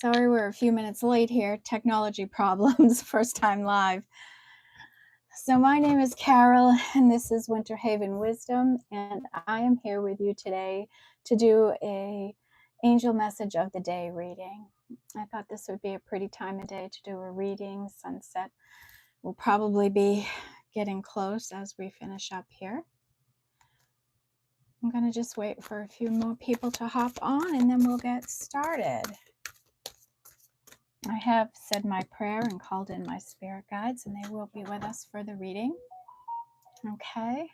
Sorry, we're a few minutes late here. Technology problems, first time live. So my name is Carol, and this is Winter Haven Wisdom, and I am here with you today to do a angel message of the day reading. I thought this would be a pretty time of day to do a reading. Sunset will probably be getting close as we finish up here. I'm going to just wait for a few more people to hop on, and then we'll get started. I have said my prayer and called in my spirit guides, and they will be with us for the reading. Okay.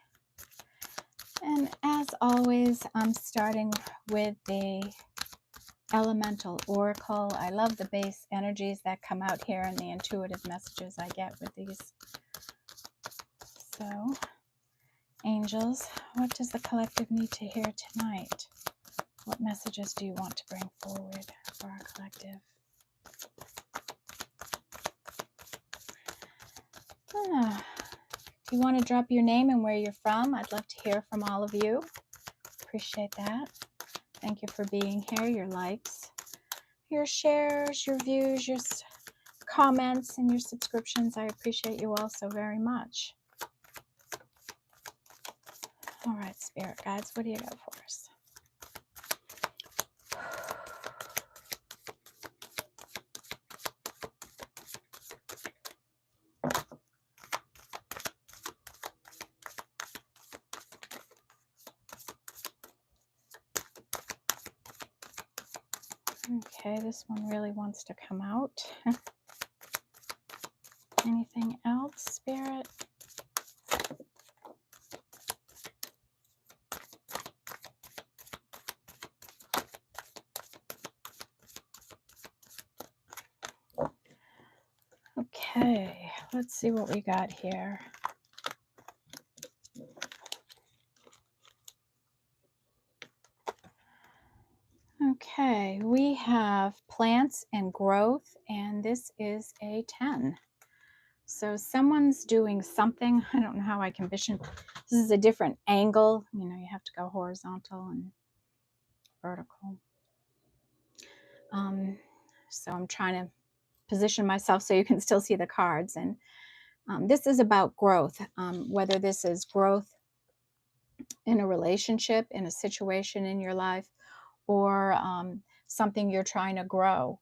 And as always, I'm starting with the elemental oracle. I love the base energies that come out here and the intuitive messages I get with these. So, angels, what does the collective need to hear tonight? What messages do you want to bring forward for our collective? If you want to drop your name and where you're from, I'd love to hear from all of you. Appreciate that. Thank you for being here, your likes, your shares, your views, your comments, and your subscriptions. I appreciate you all so very much. All right, spirit guides, what do you got for us? Okay, this one really wants to come out. Anything else, Spirit? Okay, let's see what we got here. Okay, we have plants and growth, and this is a 10. So someone's doing something. I don't know how I can vision. This is a different angle. You know, you have to go horizontal and vertical. So I'm trying to position myself so you can still see the cards. And this is about growth, whether this is growth in a relationship, in a situation in your life, or something you're trying to grow.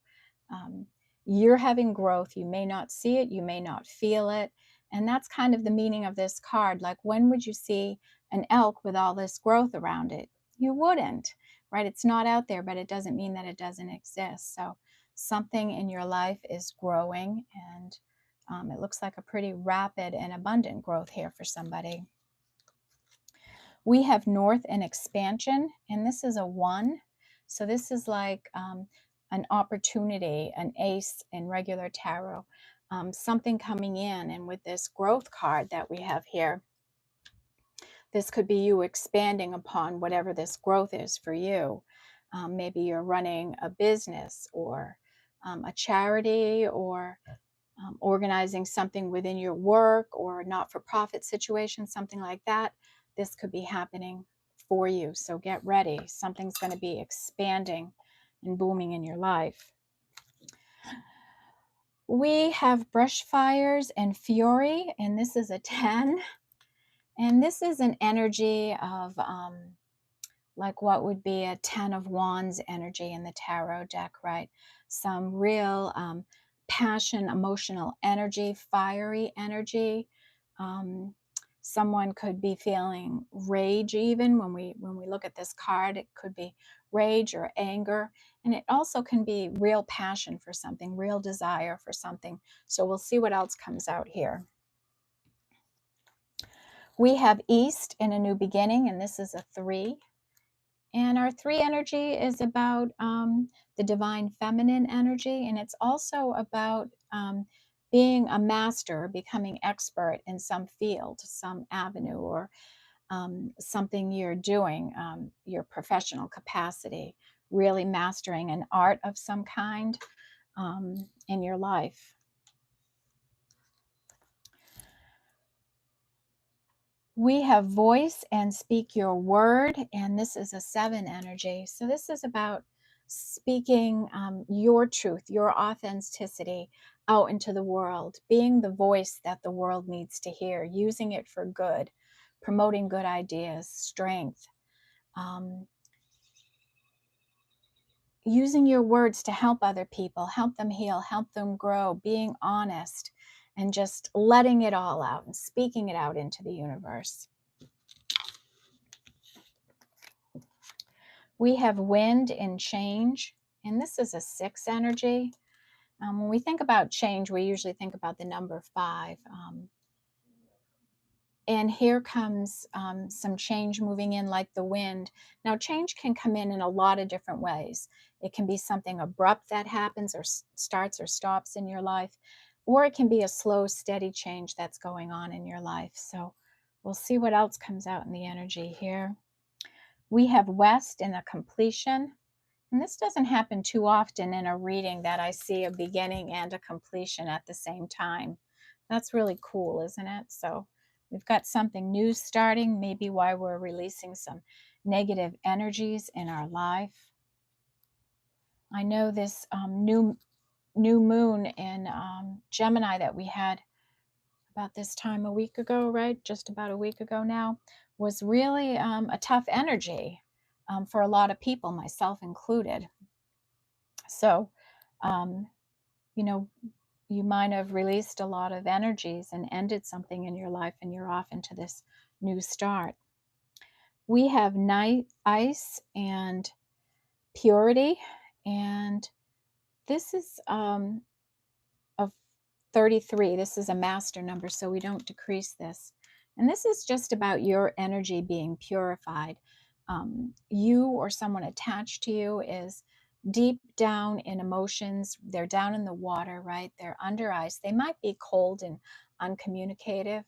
You're having growth. You may not see it. You may not feel it. And that's kind of the meaning of this card. Like, when would you see an elk with all this growth around it? You wouldn't, right? It's not out there, but it doesn't mean that it doesn't exist. So something in your life is growing, and it looks like a pretty rapid and abundant growth here for somebody. We have north and expansion, and this is a 1. So this is like an opportunity, an ace in regular tarot, something coming in. And with this growth card that we have here, this could be you expanding upon whatever this growth is for you. Maybe you're running a business or a charity, or organizing something within your work or not-for-profit situation, something like that. This could be happening for you. So get ready. Something's going to be expanding and booming in your life. We have brush fires and fury, and this is a 10. And this is an energy of like what would be a 10 of wands energy in the tarot deck, right? Some real passion, emotional energy, fiery energy. Someone could be feeling rage. Even when we look at this card, it could be rage or anger, and it also can be real passion for something, real desire for something. So we'll see what else comes out here. We have east in a new beginning, and this is a 3. And our 3 energy is about the divine feminine energy, and it's also about being a master, becoming expert in some field, some avenue, or something you're doing, your professional capacity, really mastering an art of some kind in your life. We have voice and speak your word, and this is a 7 energy. So this is about speaking your truth, your authenticity out into the world, being the voice that the world needs to hear, using it for good, promoting good ideas, strength, um, using your words to help other people, help them heal, help them grow, being honest, and just letting it all out and speaking it out into the universe. We have wind and change, and this is a 6 energy. When we think about change, we usually think about the number 5. And here comes some change moving in like the wind. Now, change can come in a lot of different ways. It can be something abrupt that happens or starts or stops in your life, or it can be a slow, steady change that's going on in your life. So we'll see what else comes out in the energy here. We have west and a completion. And this doesn't happen too often in a reading that I see a beginning and a completion at the same time. That's really cool, isn't it? So we've got something new starting, maybe why we're releasing some negative energies in our life. I know this new moon in Gemini that we had about this time a week ago, right? Just about a week ago now, was really a tough energy for a lot of people, myself included. So, um, you know, you might have released a lot of energies and ended something in your life, and you're off into this new start. We have night, ice, and purity, and this is of 33. This is a master number, so we don't decrease this. And this is just about your energy being purified. You or someone attached to you is deep down in emotions. They're down in the water, right? They're under ice. They might be cold and uncommunicative,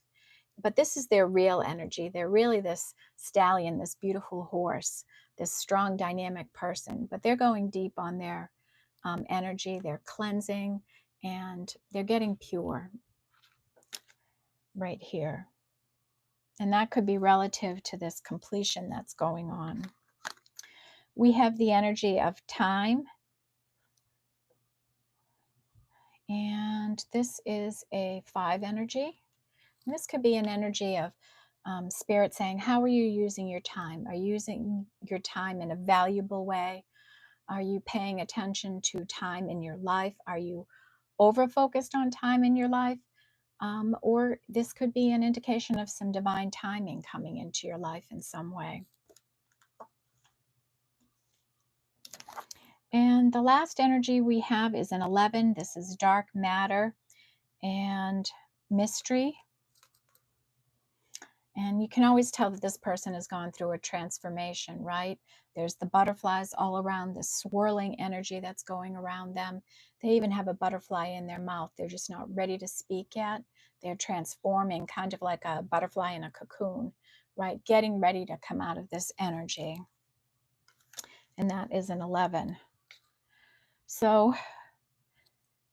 but this is their real energy. They're really this stallion, this beautiful horse, this strong, dynamic person, but they're going deep on their energy. They're cleansing and they're getting pure right here. And that could be relative to this completion that's going on. We have the energy of time. And this is a 5 energy. And this could be an energy of spirit saying, how are you using your time? Are you using your time in a valuable way? Are you paying attention to time in your life? Are you over-focused on time in your life? Or this could be an indication of some divine timing coming into your life in some way. And the last energy we have is an 11. This is dark matter and mystery. And you can always tell that this person has gone through a transformation, right? There's the butterflies all around, the swirling energy that's going around them. They even have a butterfly in their mouth. They're just not ready to speak yet. They're transforming, kind of like a butterfly in a cocoon, right? Getting ready to come out of this energy. And that is an 11. So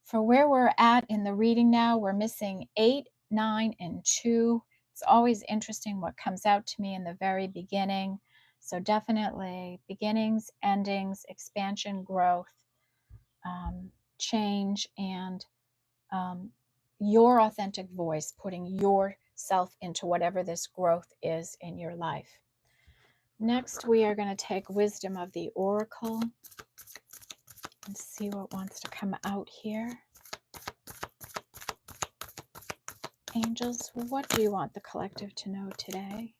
for where we're at in the reading now, we're missing 8, 9, and 2. It's always interesting what comes out to me in the very beginning. So definitely beginnings, endings, expansion, growth, change, and your authentic voice, putting yourself into whatever this growth is in your life. Next, we are going to take Wisdom of the Oracle and see what wants to come out here. Angels, what do you want the collective to know today?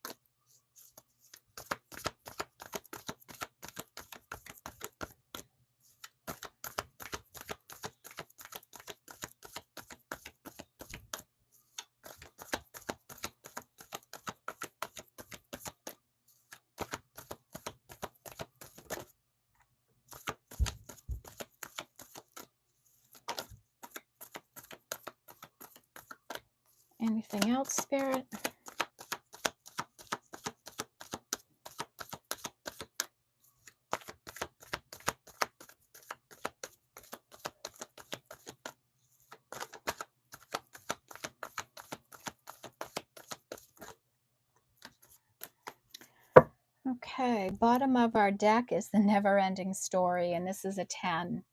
Anything else, Spirit? Okay, bottom of our deck is the never-ending story, and this is a 10.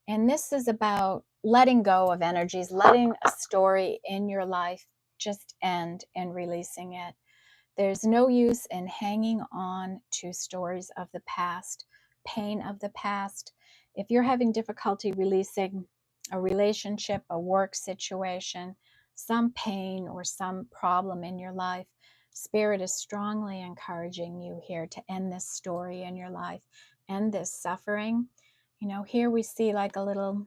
And this is about letting go of energies, letting a story in your life just end and releasing it. There's no use in hanging on to stories of the past, pain of the past. If you're having difficulty releasing a relationship, a work situation, some pain or some problem in your life, Spirit is strongly encouraging you here to end this story in your life, end this suffering. Here we see like a little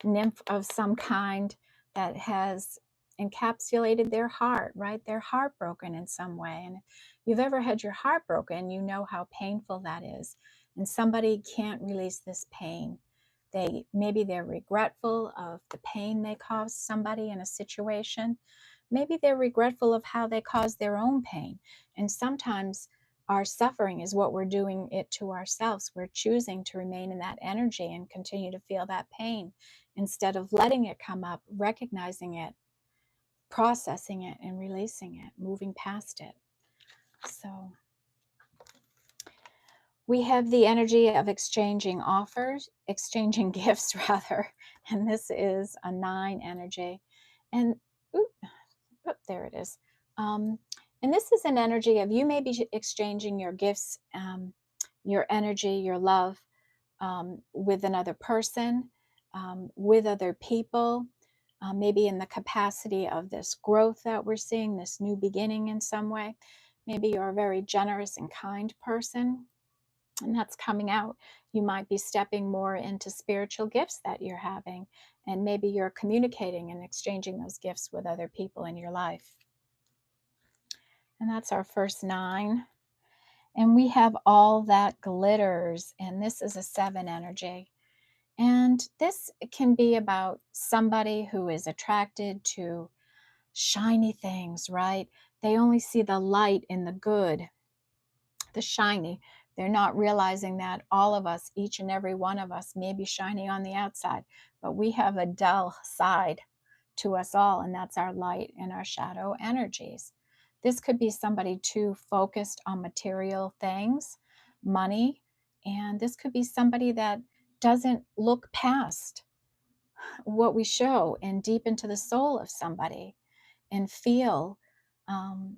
nymph of some kind that has encapsulated their heart, right? They're heartbroken in some way. And if you've ever had your heart broken, you know how painful that is. And somebody can't release this pain. Maybe they're regretful of the pain they caused somebody in a situation. Maybe they're regretful of how they caused their own pain. And sometimes our suffering is what we're doing it to ourselves. We're choosing to remain in that energy and continue to feel that pain instead of letting it come up, recognizing it, processing it, and releasing it, moving past it. So we have the energy of exchanging offers, exchanging gifts rather, and this is a 9 energy. And there it is. And this is an energy of you may be exchanging your gifts, your energy, your love with another person, with other people, maybe in the capacity of this growth that we're seeing, this new beginning in some way. Maybe you're a very generous and kind person, and that's coming out. You might be stepping more into spiritual gifts that you're having, and maybe you're communicating and exchanging those gifts with other people in your life. And that's our first 9. And we have all that glitters, and this is a 7 energy. And this can be about somebody who is attracted to shiny things, right? They only see the light in the good, the shiny. They're not realizing that all of us, each and every one of us, may be shiny on the outside, but we have a dull side to us all, and that's our light and our shadow energies. This could be somebody too focused on material things, money, and this could be somebody that doesn't look past what we show and deep into the soul of somebody and feel um,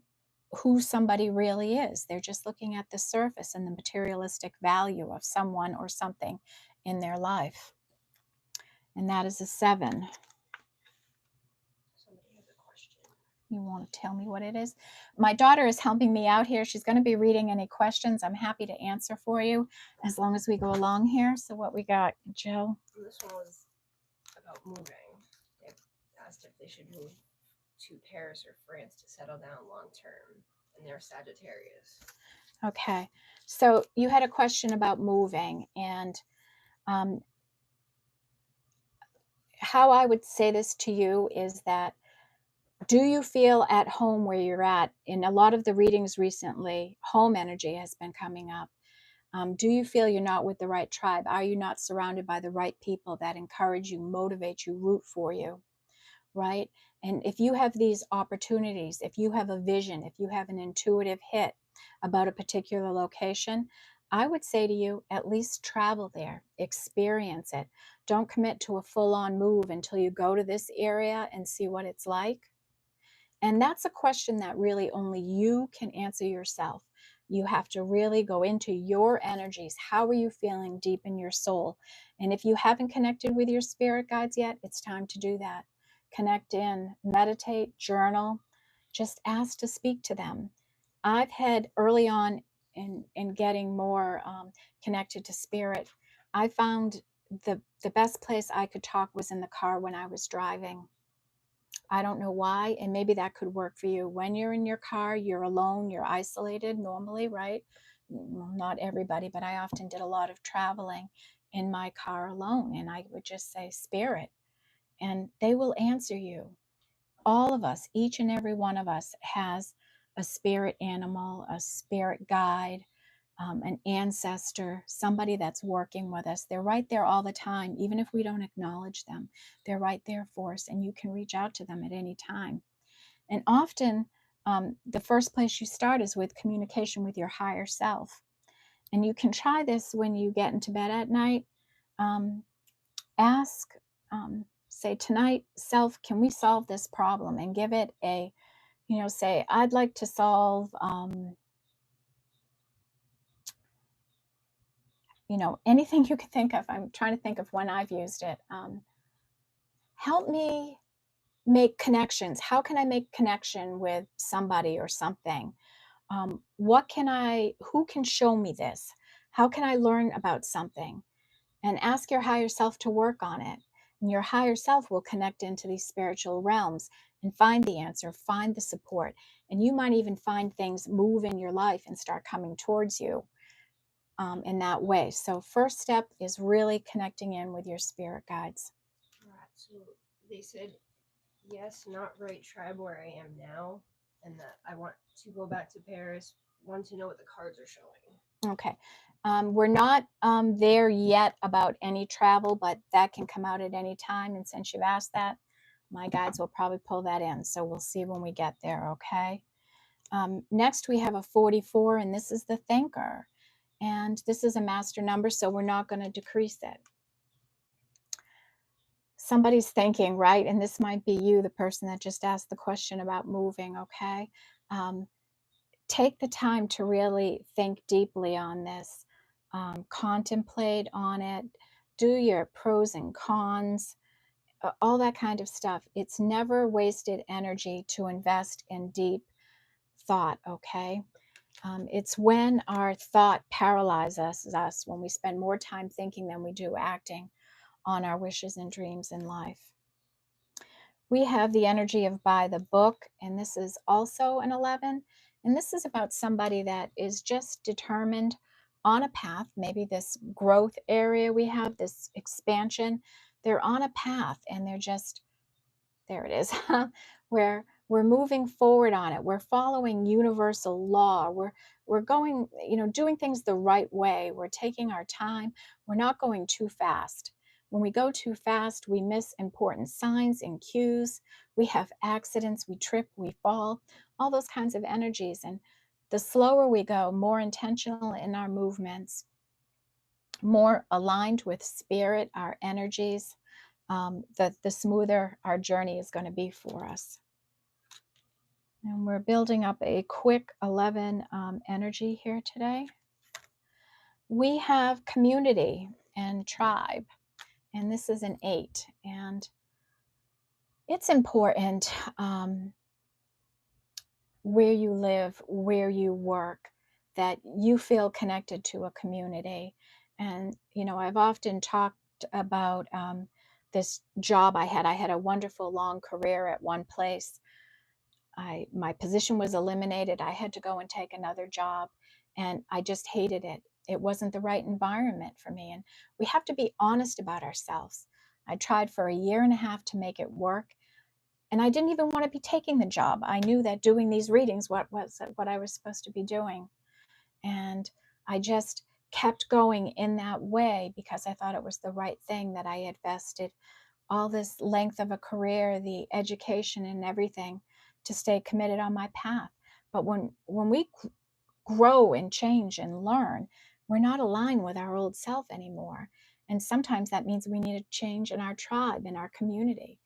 who somebody really is. They're just looking at the surface and the materialistic value of someone or something in their life. And that is a 7. You want to tell me what it is? My daughter is helping me out here. She's going to be reading any questions. I'm happy to answer for you as long as we go along here. So what we got, Jill? This one was about moving. They asked if they should move to Paris or France to settle down long term, and they're Sagittarius. Okay. So you had a question about moving, and how I would say this to you is that, do you feel at home where you're at? In a lot of the readings recently, home energy has been coming up. Do you feel you're not with the right tribe? Are you not surrounded by the right people that encourage you, motivate you, root for you, right? And if you have these opportunities, if you have a vision, if you have an intuitive hit about a particular location, I would say to you, at least travel there, experience it. Don't commit to a full-on move until you go to this area and see what it's like. And that's a question that really only you can answer yourself. You have to really go into your energies. How are you feeling deep in your soul? And if you haven't connected with your spirit guides yet, it's time to do that. Connect in, meditate, journal, just ask to speak to them. I've had early on in getting more connected to spirit, I found the best place I could talk was in the car when I was driving. I don't know why, and maybe that could work for you. When you're in your car, you're alone, you're isolated normally, right? Well, not everybody, but I often did a lot of traveling in my car alone, and I would just say, Spirit, and they will answer you. All of us, each and every one of us, has a spirit animal, a spirit guide, an ancestor, somebody that's working with us. They're right there all the time, even if we don't acknowledge them. They're right there for us, and you can reach out to them at any time. And often The first place you start is with communication with your higher self. And you can try this when you get into bed at night. Um, Ask, say, tonight, self, can we solve this problem? And give it a, say, I'd like to solve, anything you can think of. I'm trying to think of when I've used it. Help me make connections. How can I make connection with somebody or something? Who can show me this? How can I learn about something? And ask your higher self to work on it. And your higher self will connect into these spiritual realms and find the answer, find the support. And you might even find things move in your life and start coming towards you in that way. So, first step is really connecting in with your spirit guides. Right. So they said, yes, not right tribe where I am now, and that I want to go back to Paris. Want to know what the cards are showing. Okay. We're not there yet about any travel, but that can come out at any time. And since you've asked that, my guides will probably pull that in. So we'll see when we get there, okay? Next, we have a 44, and this is the thinker. And this is a master number, so we're not going to decrease it. Somebody's thinking, right? And this might be you, the person that just asked the question about moving, okay? Take the time to really think deeply on this, contemplate on it, do your pros and cons, all that kind of stuff. It's never wasted energy to invest in deep thought, okay? It's when our thought paralyzes us, when we spend more time thinking than we do acting on our wishes and dreams in life. We have the energy of by the book, and this is also an 11. And this is about somebody that is just determined on a path, maybe this growth area we have, this expansion. They're on a path and they're just, there it is, where we're moving forward on it. We're following universal law. We're going, doing things the right way. We're taking our time. We're not going too fast. When we go too fast, we miss important signs and cues. We have accidents, we trip, we fall, all those kinds of energies. And the slower we go, more intentional in our movements, more aligned with spirit, our energies, the smoother our journey is going to be for us. And we're building up a quick 11 energy here today. We have community and tribe, and this is an 8. And it's important where you live, where you work, that you feel connected to a community. And, I've often talked about this job I had. I had a wonderful long career at one place. My position was eliminated. I had to go and take another job, and I just hated it. It wasn't the right environment for me. And we have to be honest about ourselves. I tried for a year and a half to make it work, and I didn't even want to be taking the job. I knew that doing these readings what I was supposed to be doing. And I just kept going in that way because I thought it was the right thing, that I had vested all this length of a career, the education and everything, to stay committed on my path. But when we grow and change and learn, we're not aligned with our old self anymore. And sometimes that means we need a change in our tribe, in our community.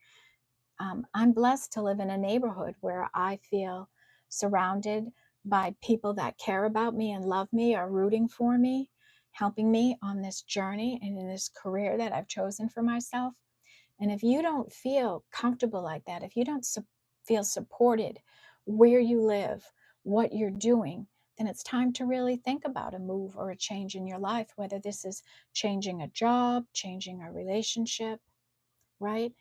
I'm blessed to live in a neighborhood where I feel surrounded by people that care about me and love me, are rooting for me, helping me on this journey and in this career that I've chosen for myself. And if you don't feel comfortable like that, if you don't feel supported where you live, what you're doing, then it's time to really think about a move or a change in your life, whether this is changing a job, changing a relationship, right?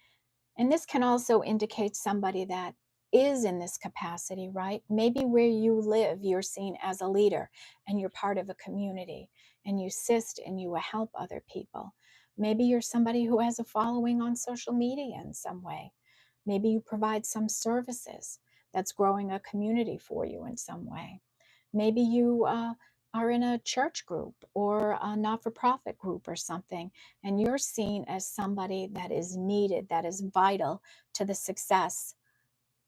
And this can also indicate somebody that is in this capacity, right? Maybe where you live, you're seen as a leader and you're part of a community and you assist and you help other people. Maybe you're somebody who has a following on social media in some way. Maybe you provide some services that's growing a community for you in some way. Maybe you are in a church group or a not for profit group or something, and you're seen as somebody that is needed, that is vital to the success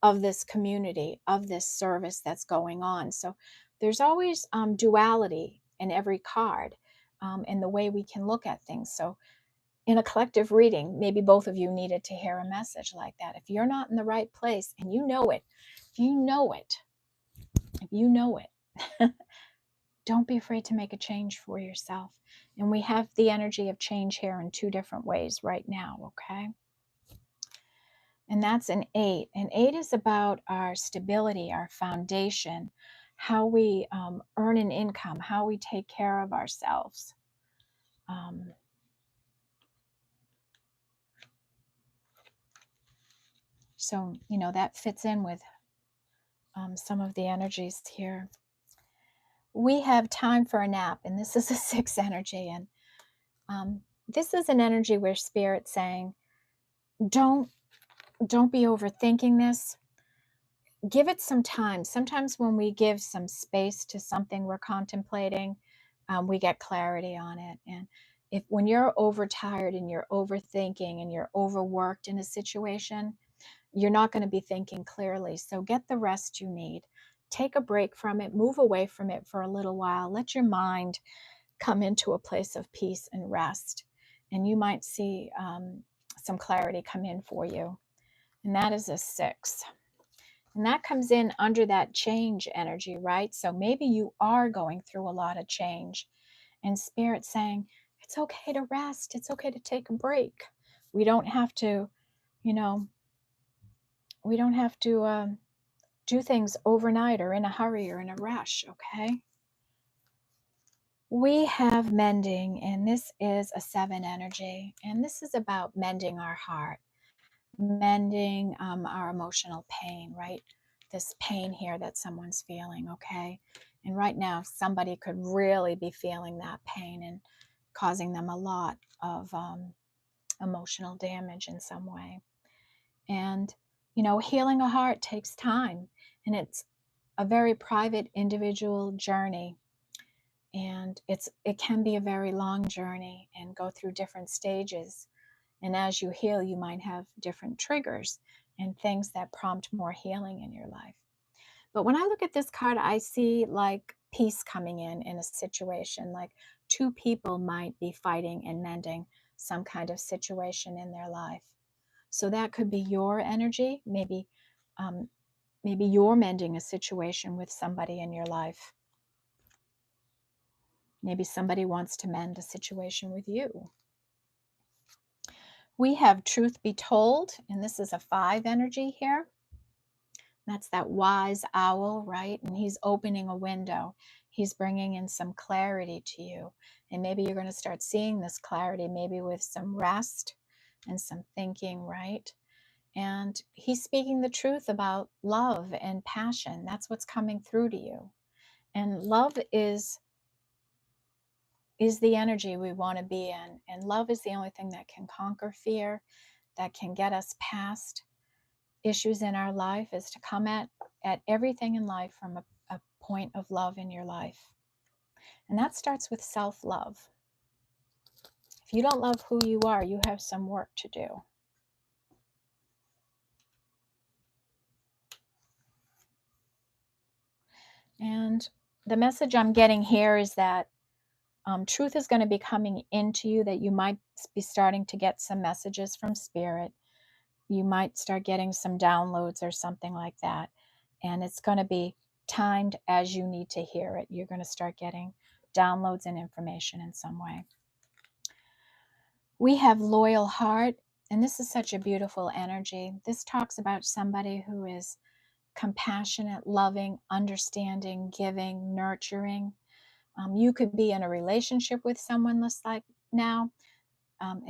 of this community, of this service that's going on. So there's always duality in every card, in the way we can look at things. So in a collective reading, maybe both of you needed to hear a message like that. If you're not in the right place and you know it, if you know it, if you know it, don't be afraid to make a change for yourself. And we have the energy of change here in two different ways right now, okay? And that's an 8. And 8 is about our stability, our foundation, how we earn an income, how we take care of ourselves. So, that fits in with some of the energies here. We have time for a nap, and this is a 6 energy. And this is an energy where Spirit's saying, don't be overthinking this. Give it some time. Sometimes when we give some space to something we're contemplating, we get clarity on it. And when you're overtired and you're overthinking and you're overworked in a situation, you're not going to be thinking clearly. So get the rest you need. Take a break from it, move away from it for a little while. Let your mind come into a place of peace and rest. And you might see some clarity come in for you. And that is a 6. And that comes in under that change energy, right? So maybe you are going through a lot of change, and Spirit's saying, it's okay to rest. It's okay to take a break. We don't have to, you know, we don't have to do things overnight or in a hurry or in a rush, okay? We have mending, and this is a 7 energy, and this is about mending our heart, mending our emotional pain, right? This pain here that someone's feeling, okay? And right now, somebody could really be feeling that pain and causing them a lot of emotional damage in some way. And, healing a heart takes time, and it's a very private, individual journey. And it can be a very long journey and go through different stages. And as you heal, you might have different triggers and things that prompt more healing in your life. But when I look at this card, I see like peace coming in a situation, like two people might be fighting and mending some kind of situation in their life. So that could be your energy. Maybe you're mending a situation with somebody in your life. Maybe somebody wants to mend a situation with you. We have truth be told, and this is a 5 energy here. That's that wise owl, right? And he's opening a window. He's bringing in some clarity to you. And maybe you're going to start seeing this clarity, maybe with some rest and some thinking, right? And he's speaking the truth about love and passion. That's what's coming through to you. And love is the energy we want to be in. And love is the only thing that can conquer fear, that can get us past issues in our life, is to come at everything in life from a point of love in your life. And that starts with self-love. If you don't love who you are, you have some work to do. And the message I'm getting here is that truth is going to be coming into you, that you might be starting to get some messages from Spirit. You might start getting some downloads or something like that. And it's going to be timed as you need to hear it. You're going to start getting downloads and information in some way. We have loyal heart, and this is such a beautiful energy. This talks about somebody who is compassionate, loving, understanding, giving, nurturing. You could be in a relationship with someone just like now,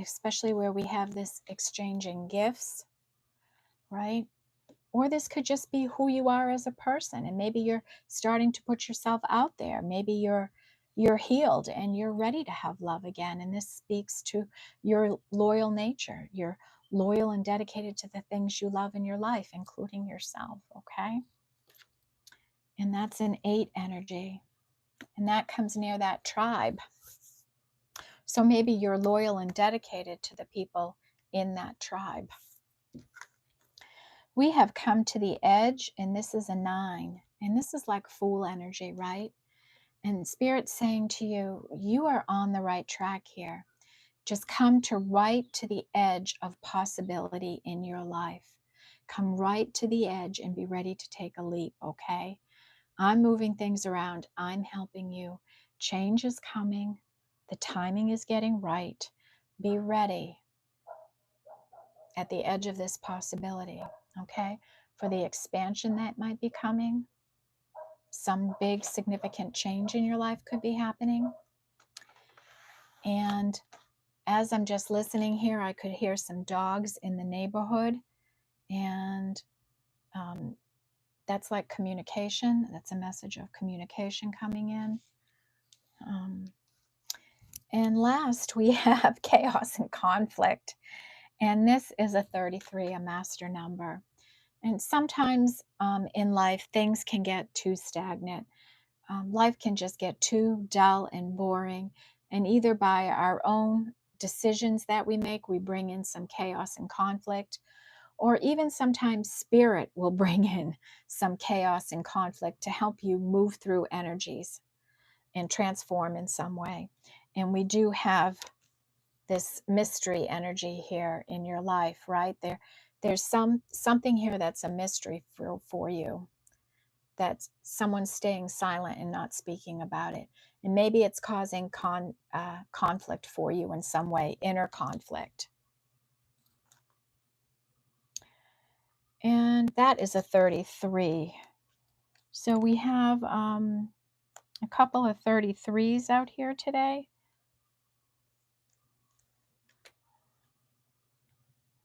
especially where we have this exchanging gifts, right? Or this could just be who you are as a person, and maybe you're starting to put yourself out there. Maybe you're healed and you're ready to have love again, and this speaks to your loyal nature. You're loyal and dedicated to the things you love in your life, including yourself, okay? And that's an 8 energy, and that comes near that tribe. So maybe you're loyal and dedicated to the people in that tribe. We have come to the edge, and this is a 9. And this is like Fool energy, right? And Spirit's saying to you, you are on the right track here. Just come to right to the edge of possibility in your life. Come right to the edge and be ready to take a leap, okay? I'm moving things around. I'm helping you. Change is coming. The timing is getting right. Be ready at the edge of this possibility, okay? For the expansion that might be coming. Some big significant change in your life could be happening. And as I'm just listening here, I could hear some dogs in the neighborhood. And that's like communication. That's a message of communication coming in. And last, we have chaos and conflict. And this is a 33, a master number. And sometimes in life, things can get too stagnant. Life can just get too dull and boring. And either by our own decisions that we make, we bring in some chaos and conflict, or even sometimes spirit will bring in some chaos and conflict to help you move through energies and transform in some way. And we do have this mystery energy here in your life, right? There's something here that's a mystery for you, that someone's staying silent and not speaking about it. And maybe it's causing conflict for you in some way, inner conflict. And that is a 33. So we have a couple of 33s out here today.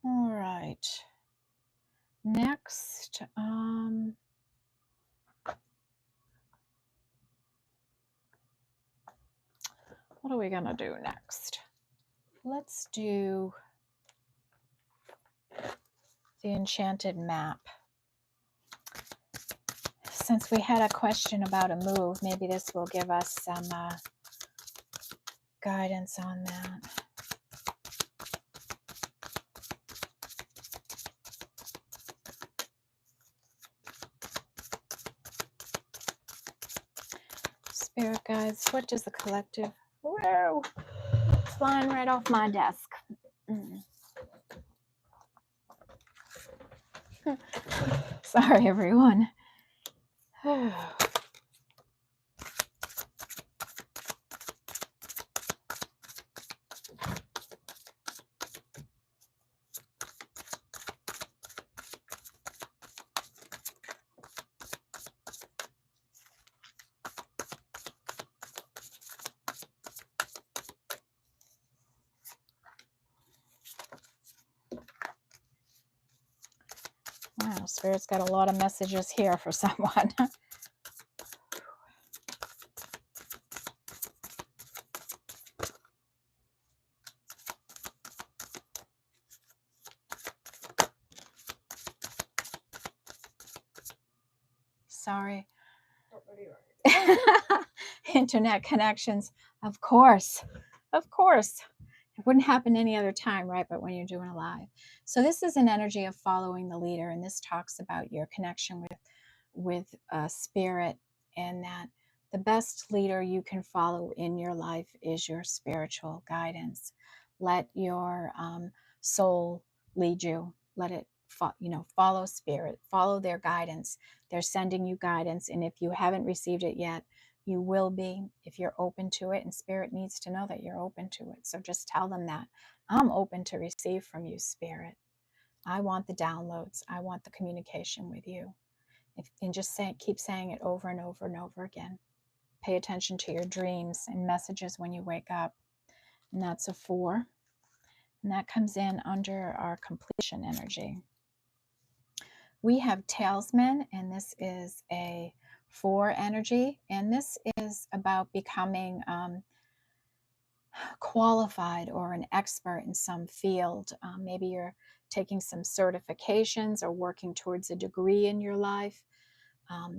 All right. Next, what are we going to do next? Let's do the enchanted map. Since we had a question about a move, maybe this will give us some guidance on that. Spirit guides, what does the collective... Whoa! It's flying right off my desk. Sorry, everyone. Wow, Spirit's got a lot of messages here for someone. Sorry. Internet connections. Of course. Of course. It wouldn't happen any other time, right? But when you're doing a live. So this is an energy of following the leader. And this talks about your connection with spirit, and that the best leader you can follow in your life is your spiritual guidance. Let your soul lead you. Let it follow spirit, follow their guidance. They're sending you guidance, and if you haven't received it yet, you will be if you're open to it. And spirit needs to know that you're open to it. So just tell them that I'm open to receive from you, spirit. I want the downloads. I want the communication with you. And just keep saying it over and over and over again. Pay attention to your dreams and messages when you wake up. And that's a 4. And that comes in under our completion energy. We have Talesman, and this is a 4 energy. And this is about becoming qualified or an expert in some field. Maybe you're taking some certifications or working towards a degree in your life.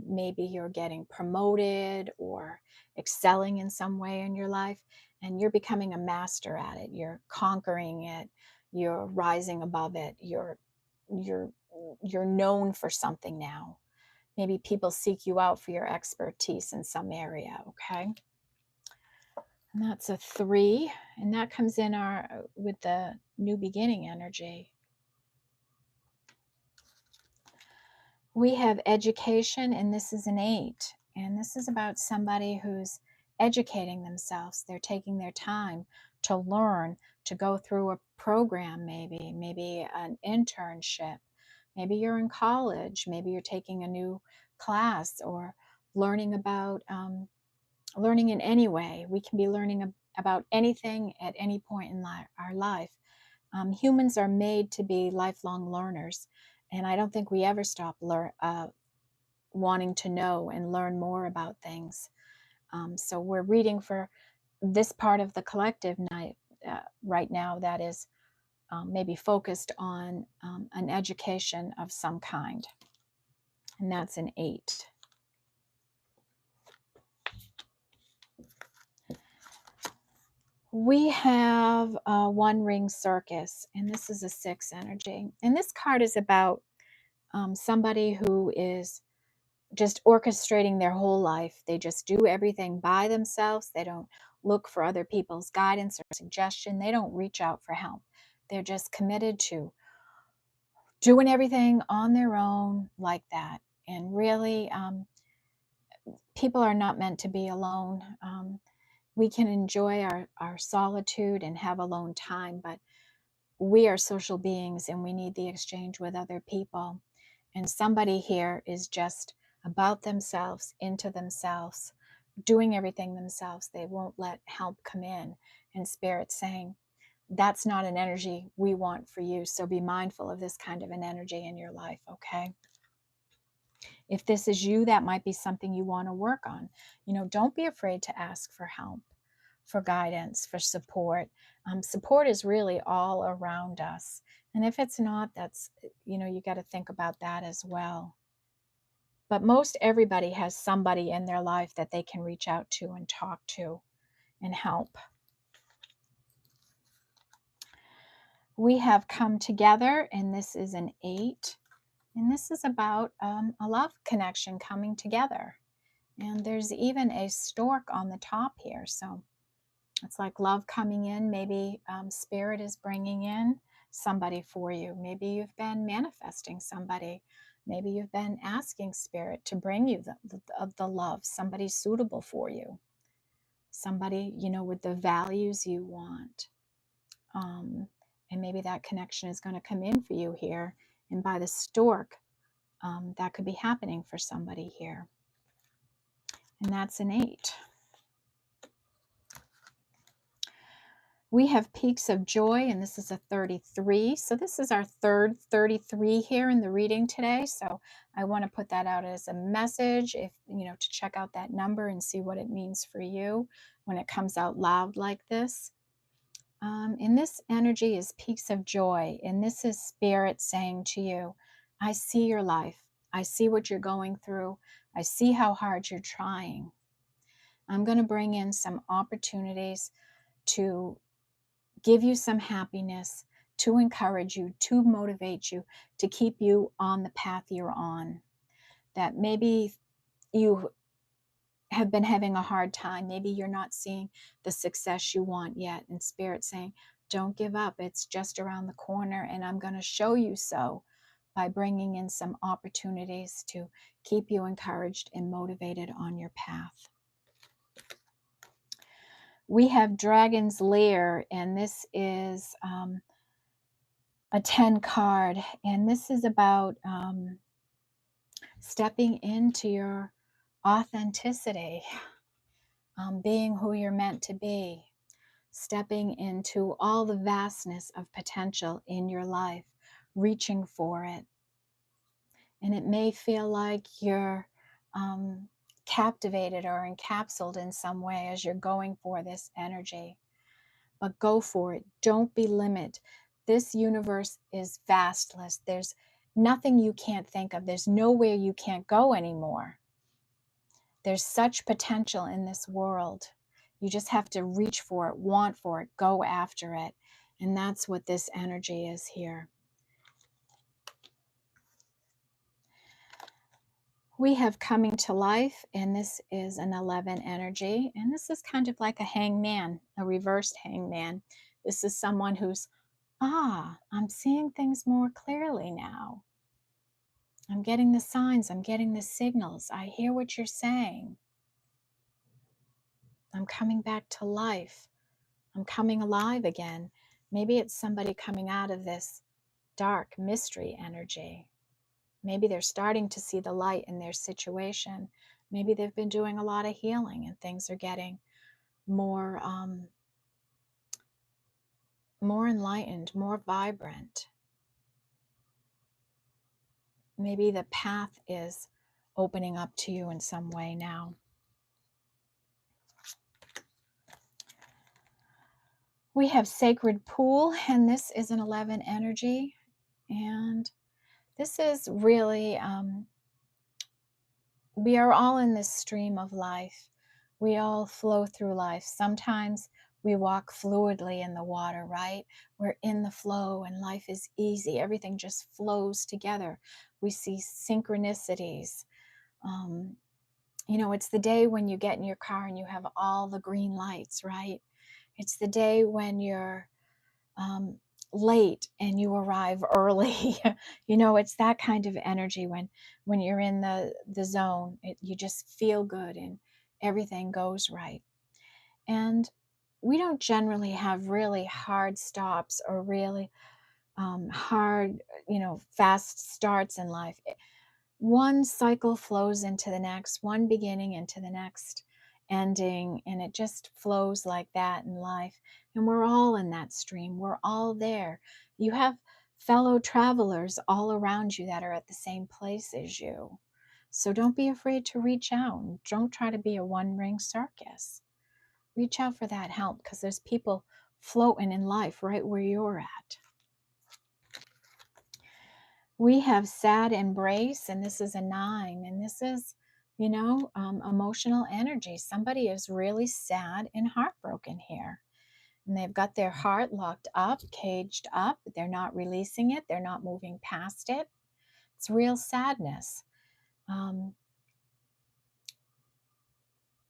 Maybe you're getting promoted or excelling in some way in your life, and you're becoming a master at it. You're conquering it. You're rising above it. You're you're known for something now. Maybe people seek you out for your expertise in some area, okay? And that's a 3, and that comes in our with the new beginning energy. We have education, and this is an 8. And this is about somebody who's educating themselves. They're taking their time to learn, to go through a program, maybe an internship. Maybe you're in college. Maybe you're taking a new class or learning about learning in any way. We can be learning about anything at any point in our life. Humans are made to be lifelong learners, and I don't think we ever stop wanting to know and learn more about things. So we're reading for this part of the collective night right now that is maybe focused on an education of some kind, and that's an 8. We have One Ring Circus, and this is a 6 energy. And this card is about somebody who is just orchestrating their whole life. They just do everything by themselves. They don't look for other people's guidance or suggestion. They don't reach out for help. They're just committed to doing everything on their own like that. And really, people are not meant to be alone. We can enjoy our solitude and have alone time, but we are social beings and we need the exchange with other people. And somebody here is just about themselves, into themselves, doing everything themselves. They won't let help come in. And Spirit's saying, that's not an energy we want for you. So be mindful of this kind of an energy in your life, okay? If this is you, that might be something you want to work on. Don't be afraid to ask for help, for guidance, for support. Support is really all around us. And if it's not, that's, you got to think about that as well. But most everybody has somebody in their life that they can reach out to and talk to and help. We have Come Together, and this is an 8. And this is about a love connection coming together. And there's even a stork on the top here. So it's like love coming in. Maybe Spirit is bringing in somebody for you. Maybe you've been manifesting somebody. Maybe you've been asking Spirit to bring you the love, somebody suitable for you, somebody, with the values you want. And maybe that connection is going to come in for you here. And by the stork, that could be happening for somebody here. And that's an 8. We have Peaks of Joy, and this is a 33. So this is our third 33 here in the reading today. So I want to put that out as a message, if to check out that number and see what it means for you when it comes out loud like this. And this energy is Peaks of Joy, and this is Spirit saying to you, I see your life. I see what you're going through. I see how hard you're trying. I'm going to bring in some opportunities to give you some happiness, to encourage you, to motivate you, to keep you on the path you're on. That maybe you have been having a hard time. Maybe you're not seeing the success you want yet. And Spirit saying, don't give up. It's just around the corner, and I'm going to show you so by bringing in some opportunities to keep you encouraged and motivated on your path. We have Dragon's Lair, and this is a 10 card, and this is about stepping into your authenticity, being who you're meant to be, stepping into all the vastness of potential in your life, reaching for it. And it may feel like you're captivated or encapsulated in some way as you're going for this energy. But go for it. Don't be limited. This universe is vastless. There's nothing you can't think of. There's nowhere you can't go anymore. There's such potential in this world. You just have to reach for it, want for it, go after it. And that's what this energy is here. We have coming to life, and this is an 11 energy, and this is kind of like a hangman, a reversed hangman. This is someone who's, I'm seeing things more clearly now. I'm getting the signs, I'm getting the signals. I hear what you're saying. I'm coming back to life. I'm coming alive again. Maybe it's somebody coming out of this dark mystery energy. Maybe they're starting to see the light in their situation. Maybe they've been doing a lot of healing and things are getting more, more enlightened, more vibrant. Maybe the path is opening up to you in some way now. We have Sacred Pool, and this is an 11 energy. And this is really, we are all in this stream of life. We all flow through life. Sometimes we walk fluidly in the water, right? We're in the flow and life is easy. Everything just flows together. We see synchronicities. It's the day when you get in your car and you have all the green lights, right? It's the day when you're late and you arrive early. It's that kind of energy when you're in the zone. You just feel good and everything goes right. And we don't generally have really hard stops or really hard, fast starts in life. One cycle flows into the next, one beginning into the next ending, and it just flows like that in life. And we're all in that stream, we're all there. You have fellow travelers all around you that are at the same place as you. So don't be afraid to reach out. Don't try to be a one-ring circus. Reach out for that help, because there's people floating in life right where you're at. We have sad embrace, and this is a 9, and this is, emotional energy. Somebody is really sad and heartbroken here, and they've got their heart locked up, caged up. They're not releasing it. They're not moving past it. It's real sadness.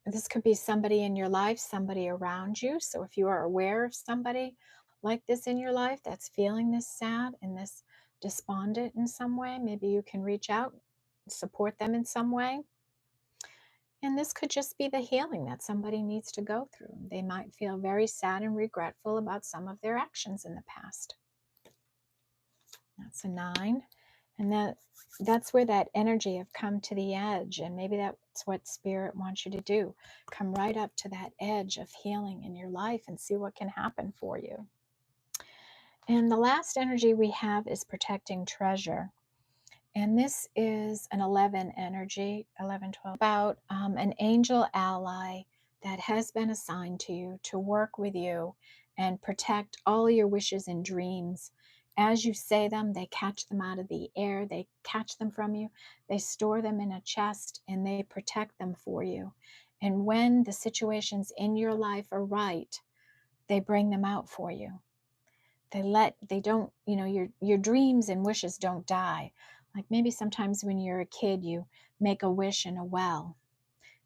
This could be somebody in your life, somebody around you. So if you are aware of somebody like this in your life that's feeling this sad and this despondent in some way, maybe you can reach out, support them in some way. And this could just be the healing that somebody needs to go through. They might feel very sad and regretful about some of their actions in the past. That's a 9. And that's where that energy of come to the edge, and maybe that's what spirit wants you to do. Come right up to that edge of healing in your life and see what can happen for you. And the last energy we have is protecting treasure. And this is an 11 energy, 11, 12, about an angel ally that has been assigned to you to work with you and protect all your wishes and dreams. As you say them, they catch them out of the air, they catch them from you, they store them in a chest, and they protect them for you. And when the situations in your life are right, they bring them out for you. They don't, your dreams and wishes don't die. Like maybe sometimes when you're a kid, you make a wish in a well,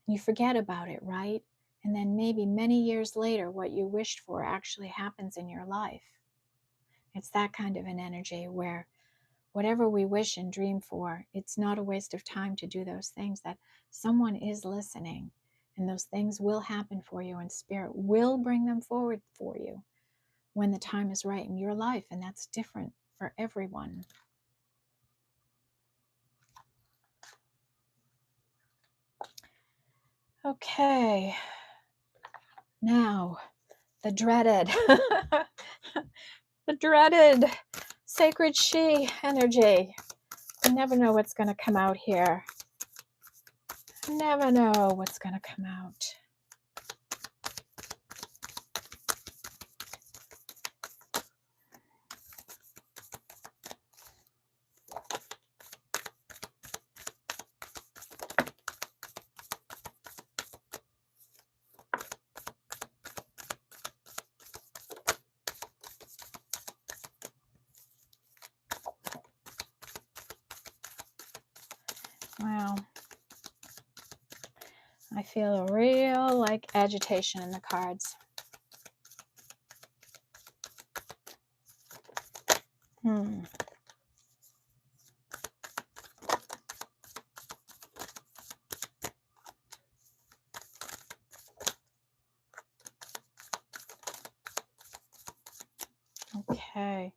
and you forget about it, right? And then maybe many years later, what you wished for actually happens in your life. It's that kind of an energy where whatever we wish and dream for, it's not a waste of time to do those things, that someone is listening, and those things will happen for you, and spirit will bring them forward for you when the time is right in your life, and that's different for everyone. Okay, now the dreaded, the dreaded sacred she energy. You never know what's going to come out here. Never know what's going to come out. Wow. I feel a real like agitation in the cards. Okay.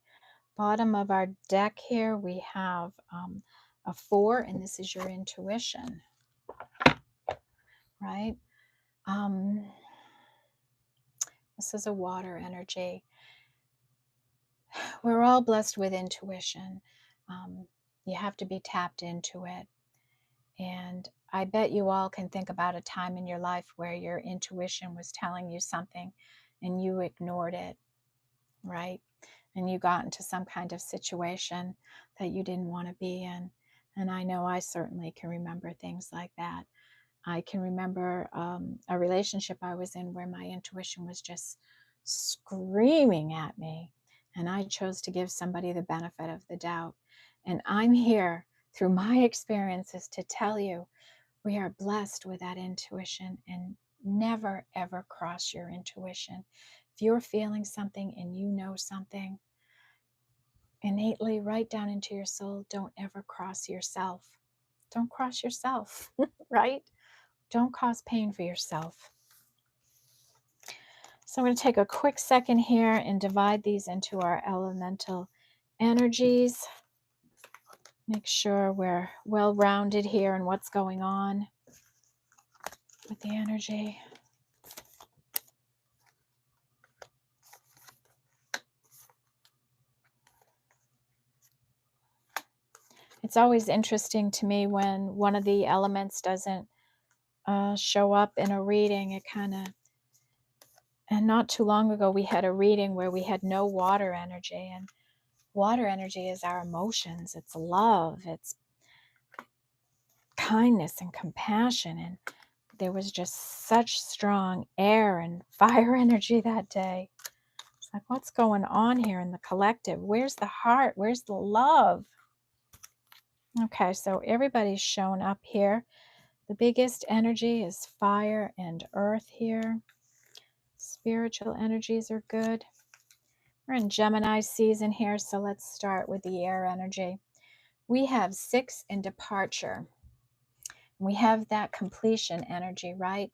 Bottom of our deck here, we have a 4, and this is your intuition, right? This is a water energy. We're all blessed with intuition. You have to be tapped into it. And I bet you all can think about a time in your life where your intuition was telling you something and you ignored it, right? And you got into some kind of situation that you didn't want to be in. And I know I certainly can remember things like that. I can remember a relationship I was in where my intuition was just screaming at me, and I chose to give somebody the benefit of the doubt. And I'm here through my experiences to tell you we are blessed with that intuition, and never ever cross your intuition. If you're feeling something and you know something innately right down into your soul, don't ever cross yourself. Don't cross yourself, right? Don't cause pain for yourself. So I'm going to take a quick second here and divide these into our elemental energies. Make sure we're well-rounded here in what's going on with the energy. It's always interesting to me when one of the elements doesn't show up in a reading. It kind of, and not too long ago we had a reading where we had no water energy, and water energy is our emotions. It's love, it's kindness and compassion, and there was just such strong air and fire energy that day. It's like, what's going on here in the collective? Where's the heart? Where's the love? Okay, so everybody's shown up here. The biggest energy is fire and earth here. Spiritual energies are good. We're in Gemini season here, so let's start with the air energy. We have 6 in departure. We have that completion energy, right?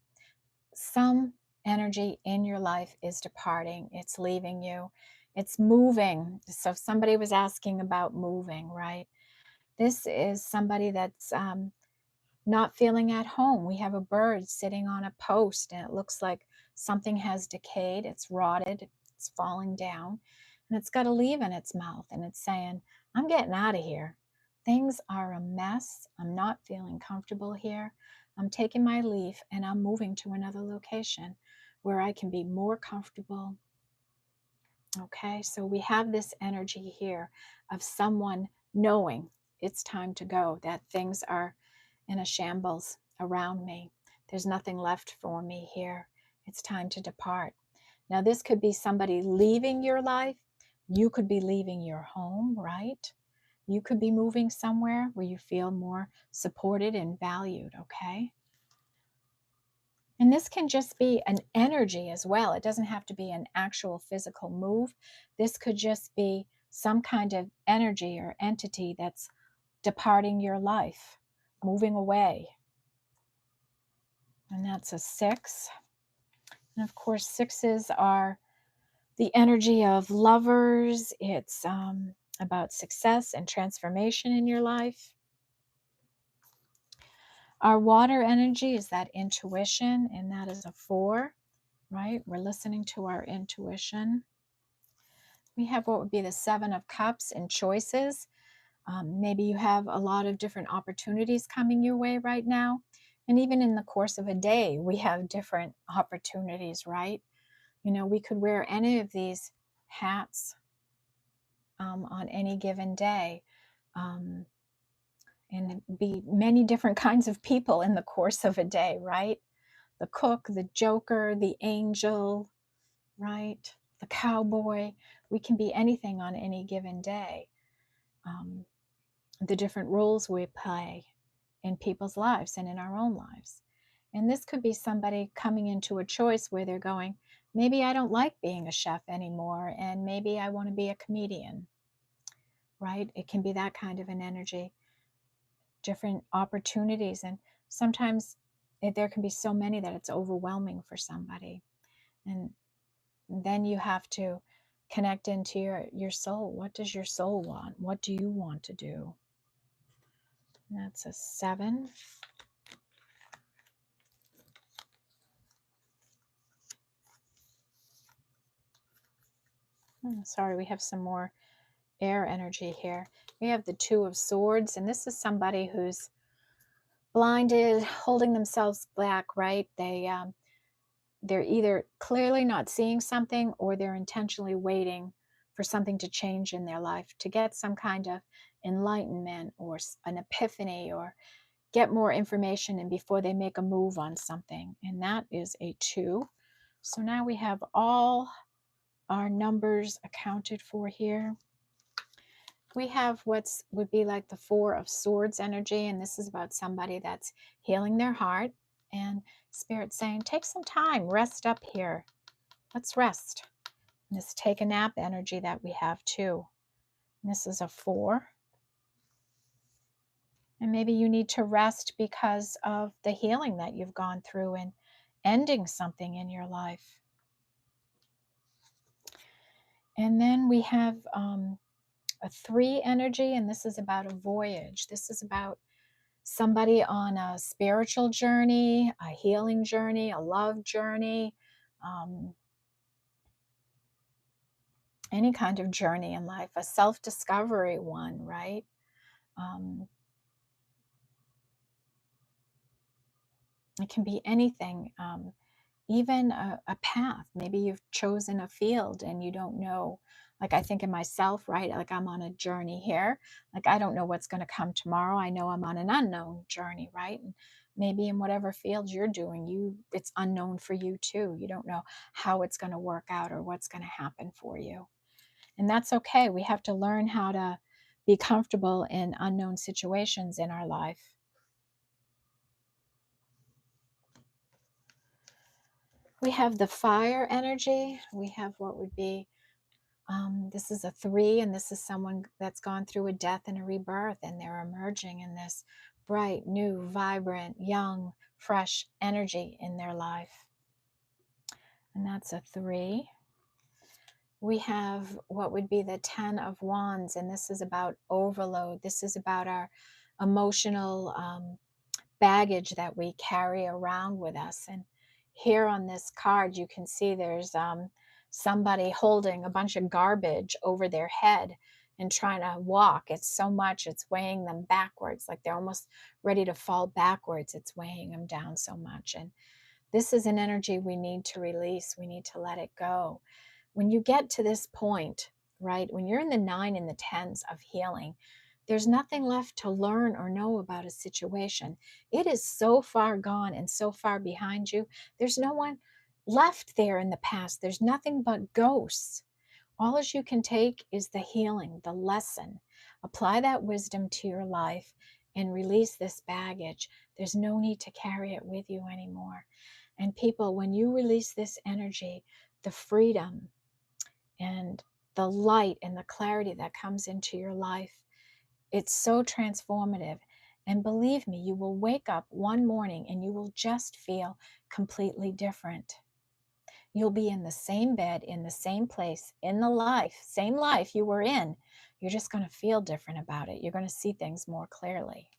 Some energy in your life is departing. It's leaving you. It's moving. So if somebody was asking about moving, right? This is somebody that's not feeling at home. We have a bird sitting on a post and it looks like something has decayed. It's rotted. It's falling down. And it's got a leaf in its mouth and it's saying, I'm getting out of here. Things are a mess. I'm not feeling comfortable here. I'm taking my leave and I'm moving to another location where I can be more comfortable. Okay, so we have this energy here of someone knowing it's time to go, that things are in a shambles around me. There's nothing left for me here. It's time to depart. Now, this could be somebody leaving your life. You could be leaving your home, right? You could be moving somewhere where you feel more supported and valued, okay? And this can just be an energy as well. It doesn't have to be an actual physical move. This could just be some kind of energy or entity that's departing your life, moving away. And that's a 6. And of course, 6s are the energy of lovers. It's about success and transformation in your life. Our water energy is that intuition, and that is a 4, right? We're listening to our intuition. We have what would be the 7 of Cups and choices. Maybe you have a lot of different opportunities coming your way right now. And even in the course of a day, we have different opportunities, right? You know, we could wear any of these hats on any given day and be many different kinds of people in the course of a day, right? The cook, the joker, the angel, right? The cowboy. We can be anything on any given day. The different roles we play in people's lives and in our own lives. And this could be somebody coming into a choice where they're going, maybe I don't like being a chef anymore, and maybe I want to be a comedian, right? It can be that kind of an energy, different opportunities. And sometimes there can be so many that it's overwhelming for somebody. And then you have to connect into your soul. What does your soul want? What do you want to do? And that's a 7. Sorry, we have some more air energy here. We have the 2 of Swords, and this is somebody who's blinded, holding themselves back, right? They're either clearly not seeing something, or they're intentionally waiting for something to change in their life, to get some kind of enlightenment or an epiphany, or get more information and before they make a move on something. And that is a 2. So now we have all our numbers accounted for here. We have what would be like the 4 of Swords energy, and this is about somebody that's healing their heart, and Spirit saying, take some time, rest up here. Let's rest. And this take a nap energy that we have too. And this is a 4. And maybe you need to rest because of the healing that you've gone through and ending something in your life. And then we have a 3 energy, and this is about a voyage. This is about somebody on a spiritual journey, a healing journey, a love journey, any kind of journey in life, a self-discovery one, right? It can be anything, even a path. Maybe you've chosen a field and you don't know. Like I think of myself, right? Like I'm on a journey here. Like I don't know what's going to come tomorrow. I know I'm on an unknown journey, right? And maybe in whatever field you're doing, it's unknown for you too. You don't know how it's going to work out or what's going to happen for you. And that's okay. We have to learn how to be comfortable in unknown situations in our life. We have the fire energy. We have what would be, this is a 3, and this is someone that's gone through a death and a rebirth, and they're emerging in this bright, new, vibrant, young, fresh energy in their life. And that's a 3. We have what would be the 10 of Wands, and this is about overload. This is about our emotional baggage that we carry around with us. And here on this card, you can see there's somebody holding a bunch of garbage over their head and trying to walk. It's so much, it's weighing them backwards, like they're almost ready to fall backwards. It's weighing them down so much. And this is an energy we need to release. We need to let it go. When you get to this point, right, when you're in the 9 and the 10s of healing, there's nothing left to learn or know about a situation. It is so far gone and so far behind you. There's no one left there in the past. There's nothing but ghosts. All as you can take is the healing, the lesson. Apply that wisdom to your life and release this baggage. There's no need to carry it with you anymore. And people, when you release this energy, the freedom and the light and the clarity that comes into your life, it's so transformative. And believe me, you will wake up one morning and you will just feel completely different. You'll be in the same bed, in the same place, in the same life you were in. You're just going to feel different about it. You're going to see things more clearly.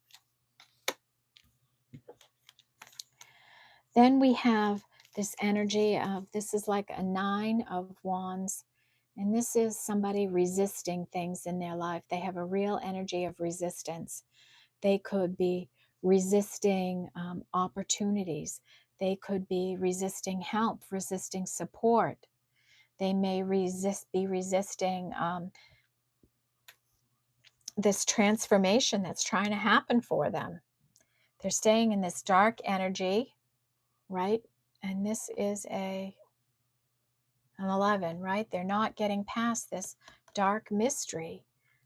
Then we have this energy of, this is like a 9 of Wands. And this is somebody resisting things in their life. They have a real energy of resistance. They could be resisting opportunities. They could be resisting help, resisting support. They may be resisting this transformation that's trying to happen for them. They're staying in this dark energy, right? And this is an 11, right? They're not getting past this dark mystery.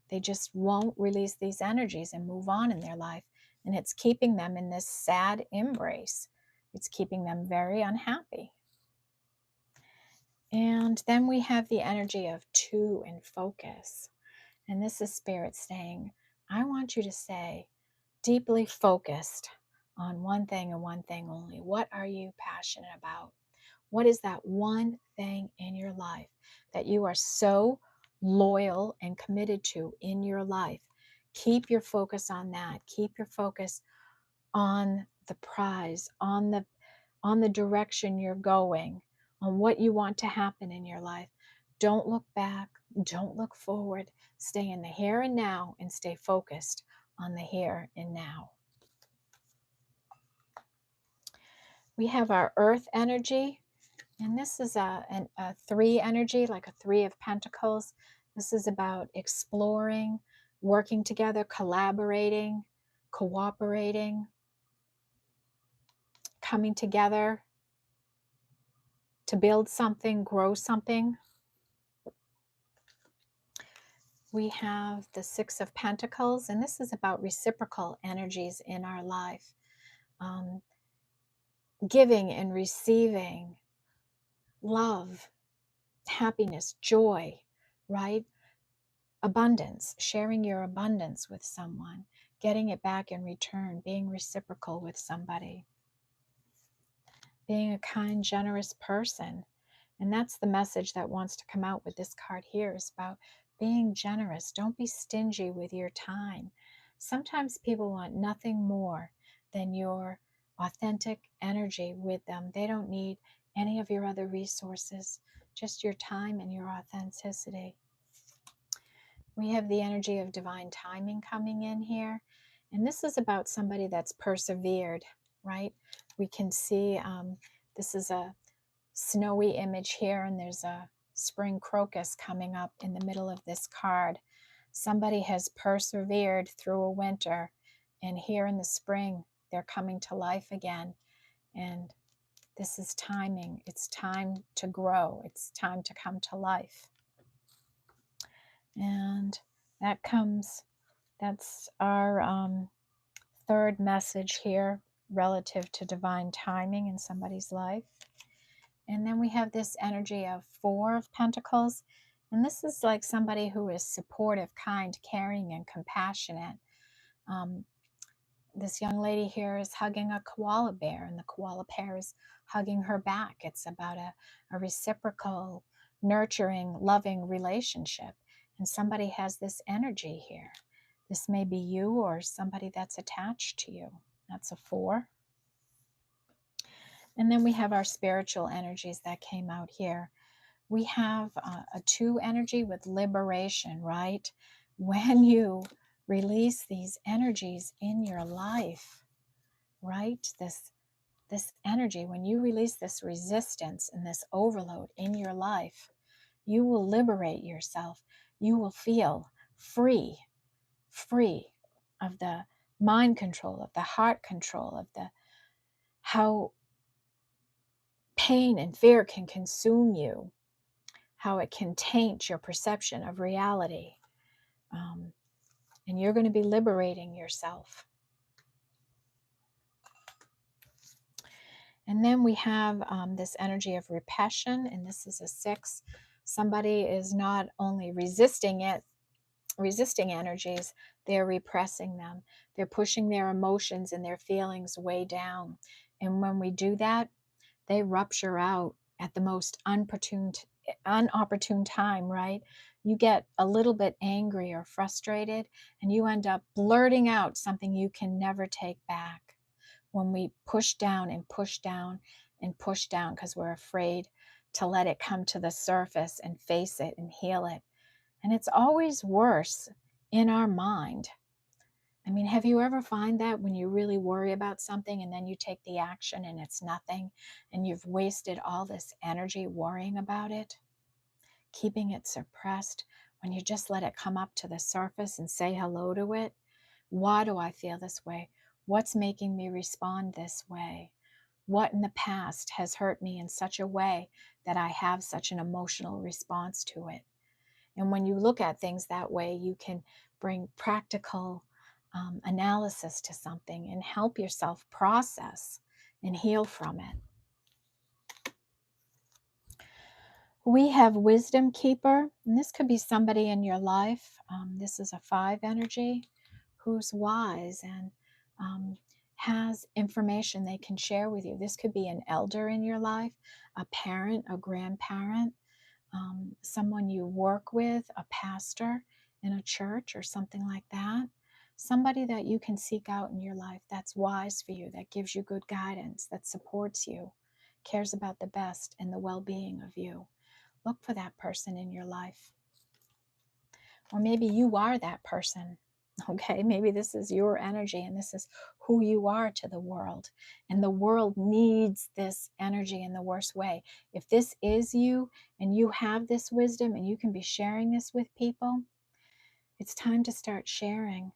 They just won't release these energies and move on in their life. And it's keeping them in this sad embrace. It's keeping them very unhappy. And then we have the energy of two and focus. And this is Spirit saying, I want you to stay deeply focused on one thing and one thing only. What are you passionate about? What is that one thing in your life that you are so loyal and committed to in your life? Keep your focus on that. Keep your focus on the prize, on the direction you're going, on what you want to happen in your life. Don't look back, don't look forward. Stay in the here and now and stay focused on the here and now. We have our earth energy, and this is a three energy, like a three of pentacles. This is about exploring, working together, collaborating, cooperating, coming together to build something, grow something. We have the Six of Pentacles, and this is about reciprocal energies in our life, um, giving and receiving love, happiness, joy, right? Abundance, sharing your abundance with someone, getting it back in return, being reciprocal with somebody, being a kind, generous person. And that's the message that wants to come out with this card here, is about being generous. Don't be stingy with your time. Sometimes people want nothing more than your authentic energy with them. They don't need any of your other resources, just your time and your authenticity. We have the energy of divine timing coming in here. And this is about somebody that's persevered, right? We can see this is a snowy image here, and there's a spring crocus coming up in the middle of this card. Somebody has persevered through a winter, and here in the spring, they're coming to life again. And this is timing. It's time to grow. It's time to come to life. And that's our third message here relative to divine timing in somebody's life. And then we have this energy of Four of Pentacles. And this is like somebody who is supportive, kind, caring, and compassionate. Um, this young lady here is hugging a koala bear, and the koala bear is hugging her back. It's about a reciprocal, nurturing, loving relationship. And somebody has this energy here. This may be you or somebody that's attached to you. That's a Four. And then we have our spiritual energies that came out here. We have a Two energy with liberation, right? When you release these energies in your life, right? This energy, when you release this resistance and this overload in your life, you will liberate yourself. You will feel free, free of the mind control, of the heart control, of the how pain and fear can consume you, how it can taint your perception of reality. And you're going to be liberating yourself. And then we have this energy of repression, and this is a Six. Somebody is not only resisting energies, they're repressing them. They're pushing their emotions and their feelings way down. And when we do that, they rupture out at the most unopportune time, right? You get a little bit angry or frustrated, and you end up blurting out something you can never take back. When we push down and push down and push down because we're afraid to let it come to the surface and face it and heal it. And it's always worse in our mind. I mean, have you ever find that when you really worry about something and then you take the action and it's nothing, and you've wasted all this energy worrying about it, keeping it suppressed, when you just let it come up to the surface and say hello to it? Why do I feel this way? What's making me respond this way? What in the past has hurt me in such a way that I have such an emotional response to it? And when you look at things that way, you can bring practical analysis to something and help yourself process and heal from it. We have wisdom keeper, and this could be somebody in your life. This is a 5 energy who's wise and has information they can share with you. This could be an elder in your life, a parent, a grandparent, someone you work with, a pastor in a church or something like that. Somebody that you can seek out in your life that's wise for you, that gives you good guidance, that supports you, cares about the best and the well-being of you. Look for that person in your life. Or maybe you are that person. Okay, maybe this is your energy and this is who you are to the world. And the world needs this energy in the worst way. If this is you and you have this wisdom and you can be sharing this with people, it's time to start sharing.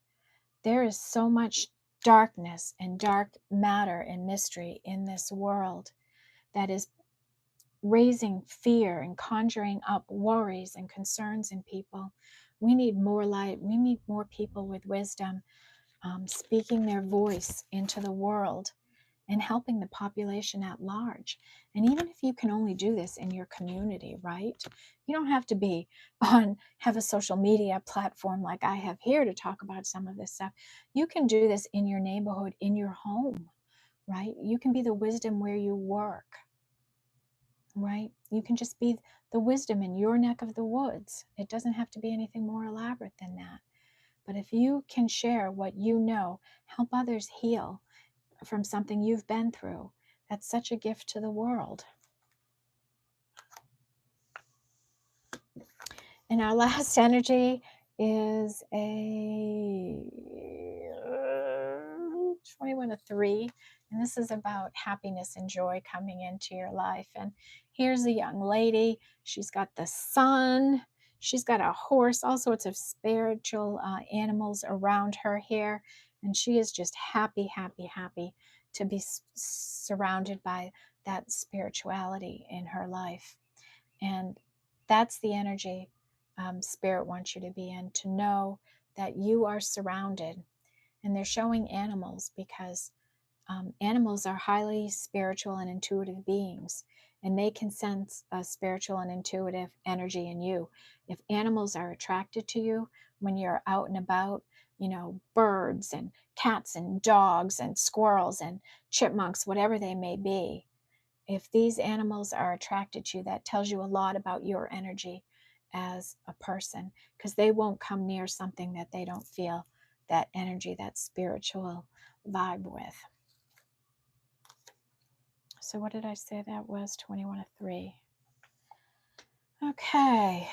There is so much darkness and dark matter and mystery in this world that is raising fear and conjuring up worries and concerns in people. We need more light. We need more people with wisdom speaking their voice into the world and helping the population at large. And even if you can only do this in your community, right? You don't have to be have a social media platform like I have here to talk about some of this stuff. You can do this in your neighborhood, in your home, right? You can be the wisdom where you work, right? You can just be the wisdom in your neck of the woods. It doesn't have to be anything more elaborate than that. But if you can share what you know, help others heal from something you've been through, that's such a gift to the world. And our last energy is a 21 to 3. And this is about happiness and joy coming into your life. And here's a young lady. She's got the sun. She's got a horse, all sorts of spiritual animals around her here. And she is just happy, happy, happy to be surrounded by that spirituality in her life. And that's the energy Spirit wants you to be in, to know that you are surrounded. And they're showing animals because animals are highly spiritual and intuitive beings, and they can sense a spiritual and intuitive energy in you. If animals are attracted to you when you're out and about, you know, birds and cats and dogs and squirrels and chipmunks, whatever they may be, if these animals are attracted to you, that tells you a lot about your energy as a person, because they won't come near something that they don't feel that energy, that spiritual vibe with. So what did I say that was? 21 to 3. Okay.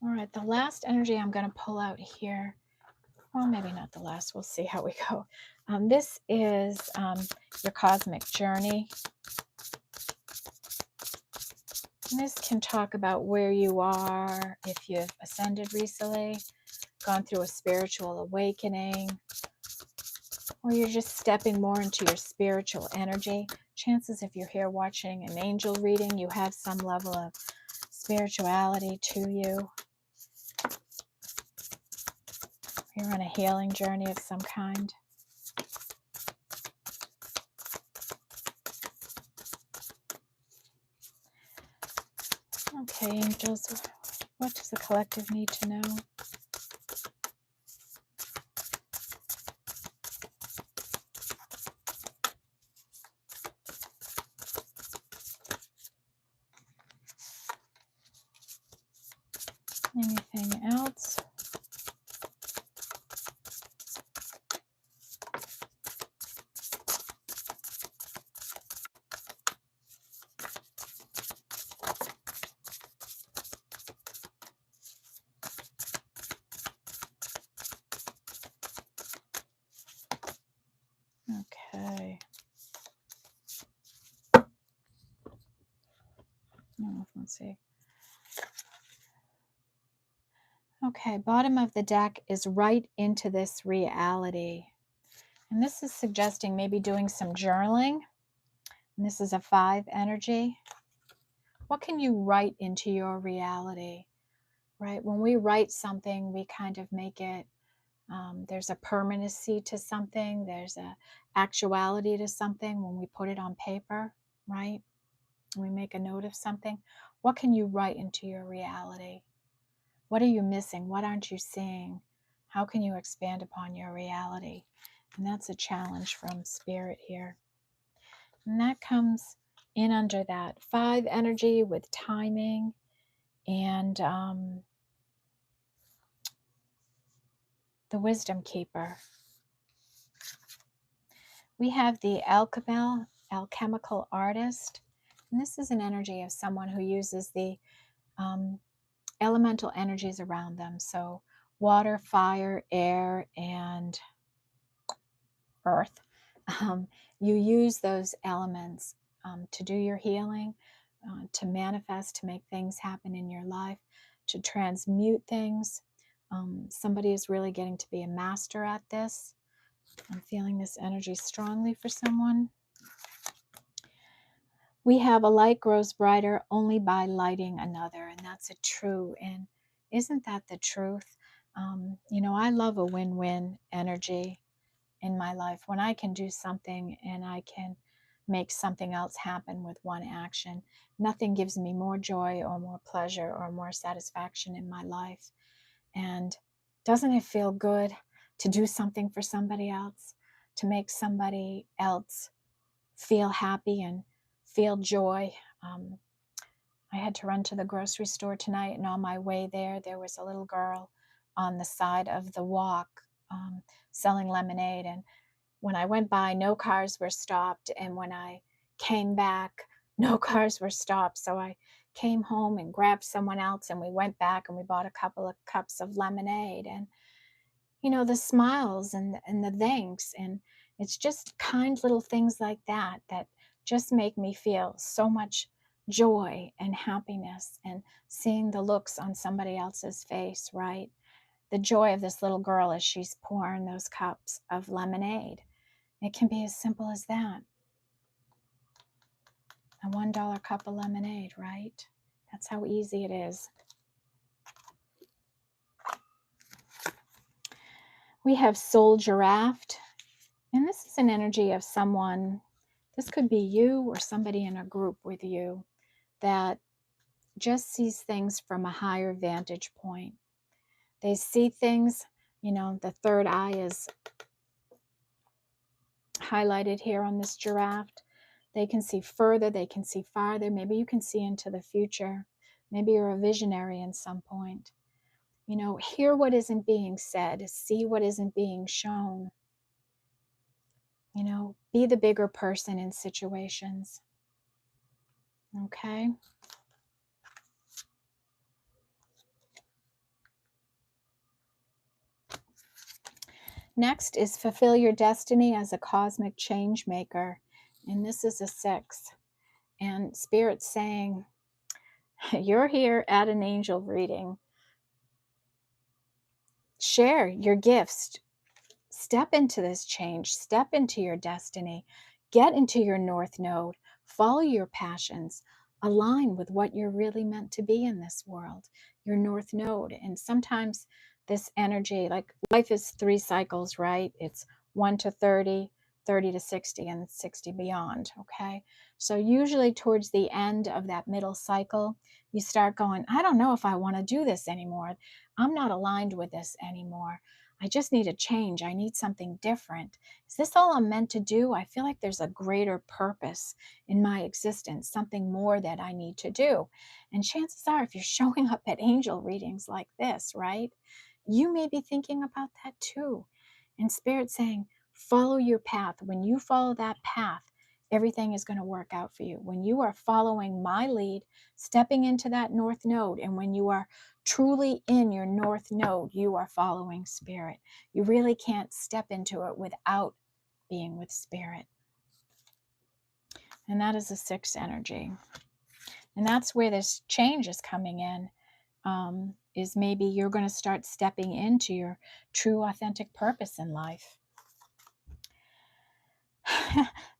All right, the last energy I'm going to pull out here, well, maybe not the last, we'll see how we go. This is your cosmic journey. And this can talk about where you are, if you've ascended recently, gone through a spiritual awakening, or you're just stepping more into your spiritual energy. Chances if you're here watching an angel reading, you have some level of spirituality to you. You're on a healing journey of some kind. Okay, angels, what does the collective need to know? Anything else? Okay. Oh, let's see. Okay, bottom of the deck is right into this reality. And this is suggesting maybe doing some journaling. And this is a 5 energy. What can you write into your reality, right? When we write something, we kind of make it There's a permanency to something. There's a actuality to something when we put it on paper, right? When we make a note of something. What can you write into your reality? What are you missing? What aren't you seeing? How can you expand upon your reality? And that's a challenge from Spirit here. And that comes in under that 5 energy with timing and the Wisdom Keeper. We have the alchemical artist. And this is an energy of someone who uses the um, elemental energies around them. So water, fire, air, and earth. Um, you use those elements to do your healing, to manifest, to make things happen in your life, to transmute things. Somebody is really getting to be a master at this. I'm feeling this energy strongly for someone. We have a light grows brighter only by lighting another, and that's a true. And isn't that the truth? I love a win-win energy in my life when I can do something and I can make something else happen with one action. Nothing gives me more joy or more pleasure or more satisfaction in my life. And doesn't it feel good to do something for somebody else, to make somebody else feel happy and feel joy? Um, I had to run to the grocery store tonight, and on my way there, there was a little girl on the side of the walk selling lemonade. And when I went by, no cars were stopped. And when I came back, no cars were stopped. So I came home and grabbed someone else, and we went back and we bought a couple of cups of lemonade. And, the smiles and the thanks. And it's just kind little things like that that just make me feel so much joy and happiness, and seeing the looks on somebody else's face, right? The joy of this little girl as she's pouring those cups of lemonade. It can be as simple as that. A $1 cup of lemonade, right? That's how easy it is. We have soul giraffe, and this is an energy of someone, this could be you or somebody in a group with you, that just sees things from a higher vantage point. They see things, the third eye is highlighted here on this giraffe. They can see further, they can see farther. Maybe you can see into the future. Maybe you're a visionary in some point. Hear what isn't being said, see what isn't being shown. Be the bigger person in situations. Okay? Next is fulfill your destiny as a cosmic change maker. And this is a 6. And Spirit's saying, you're here at an angel reading. Share your gifts. Step into this change. Step into your destiny. Get into your North Node. Follow your passions. Align with what you're really meant to be in this world, your North Node. And sometimes this energy, like life is 3 cycles, right? It's 1 to 30, 30 to 60, and 60 beyond, okay? So usually towards the end of that middle cycle, you start going, I don't know if I want to do this anymore. I'm not aligned with this anymore. I just need a change. I need something different. Is this all I'm meant to do? I feel like there's a greater purpose in my existence, something more that I need to do. And chances are, if you're showing up at angel readings like this, right, you may be thinking about that too. And Spirit saying, follow your path. When you follow that path, everything is going to work out for you. When you are following my lead, stepping into that North Node, and when you are truly in your North Node, you are following Spirit. You really can't step into it without being with Spirit. And that is a 6 energy. And that's where this change is coming in, is maybe you're going to start stepping into your true authentic purpose in life.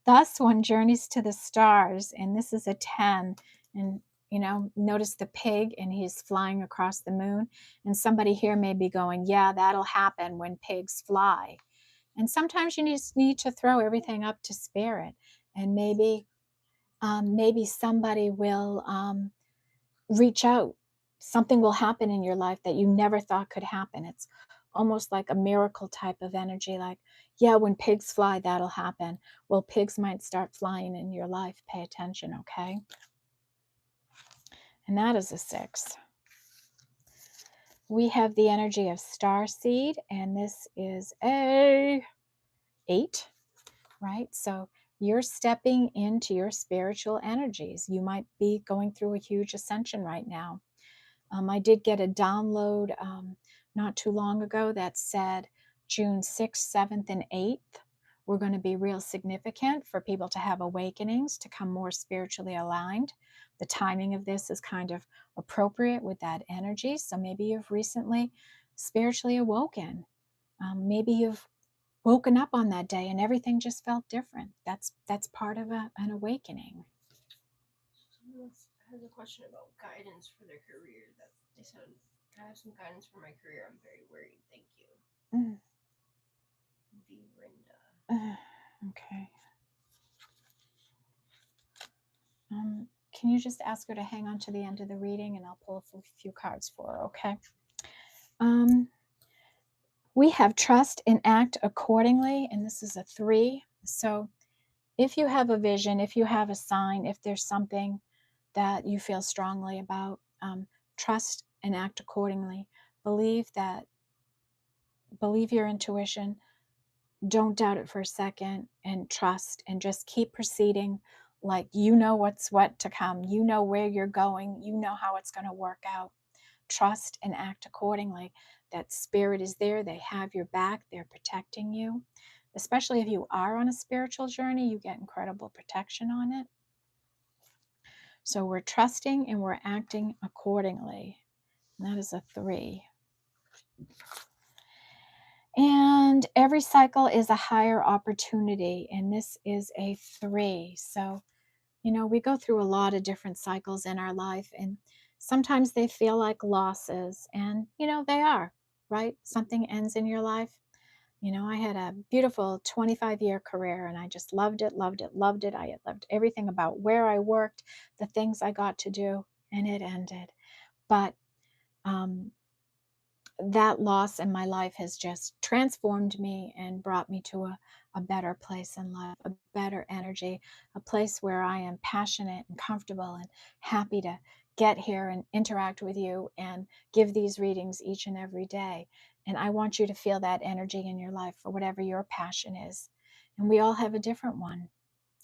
Thus one journeys to the stars, and this is a 10. And You know, notice the pig and he's flying across the moon. And somebody here may be going, yeah, that'll happen when pigs fly. And sometimes you just need to throw everything up to spirit. And maybe somebody will reach out. Something will happen in your life that you never thought could happen. It's almost like a miracle type of energy. Like, yeah, when pigs fly, that'll happen. Well, pigs might start flying in your life. Pay attention, okay? And that is a 6. We have the energy of star seed, and this is a 8, right? So you're stepping into your spiritual energies. You might be going through a huge ascension right now. I did get a download not too long ago that said June 6th, 7th, and 8th were going to be real significant for people to have awakenings, to come more spiritually aligned. The timing of this is kind of appropriate with that energy. So maybe you've recently spiritually awoken. Maybe you've woken up on that day and everything just felt different. That's part of an awakening. Someone has a question about guidance for their career. That they said, "Can I have some guidance for my career? I'm very worried. Thank you." Mm. Verinda. Okay. Can you just ask her to hang on to the end of the reading and I'll pull a few cards for her, okay? We have trust and act accordingly, and this is a 3. So if you have a vision, if you have a sign, if there's something that you feel strongly about, trust and act accordingly. Believe your intuition. Don't doubt it for a second, and trust, and just keep proceeding like you know what's what to come. You know where you're going. You know how it's going to work out. Trust and act accordingly. That spirit is there. They have your back. They're protecting you. Especially if you are on a spiritual journey, you get incredible protection on it. So we're trusting and we're acting accordingly. And that is a 3. And every cycle is a higher opportunity, and this is a 3. So, you know, we go through a lot of different cycles in our life, and sometimes they feel like losses, and, you know, they are, right? Something ends in your life. You know, I had a beautiful 25-year career, and I just loved it, loved it, loved it. I loved everything about where I worked, the things I got to do, and it ended. But that loss in my life has just transformed me and brought me to a better place in life, a better energy, a place where I am passionate and comfortable and happy to get here and interact with you and give these readings each and every day. And I want you to feel that energy in your life for whatever your passion is. And we all have a different one,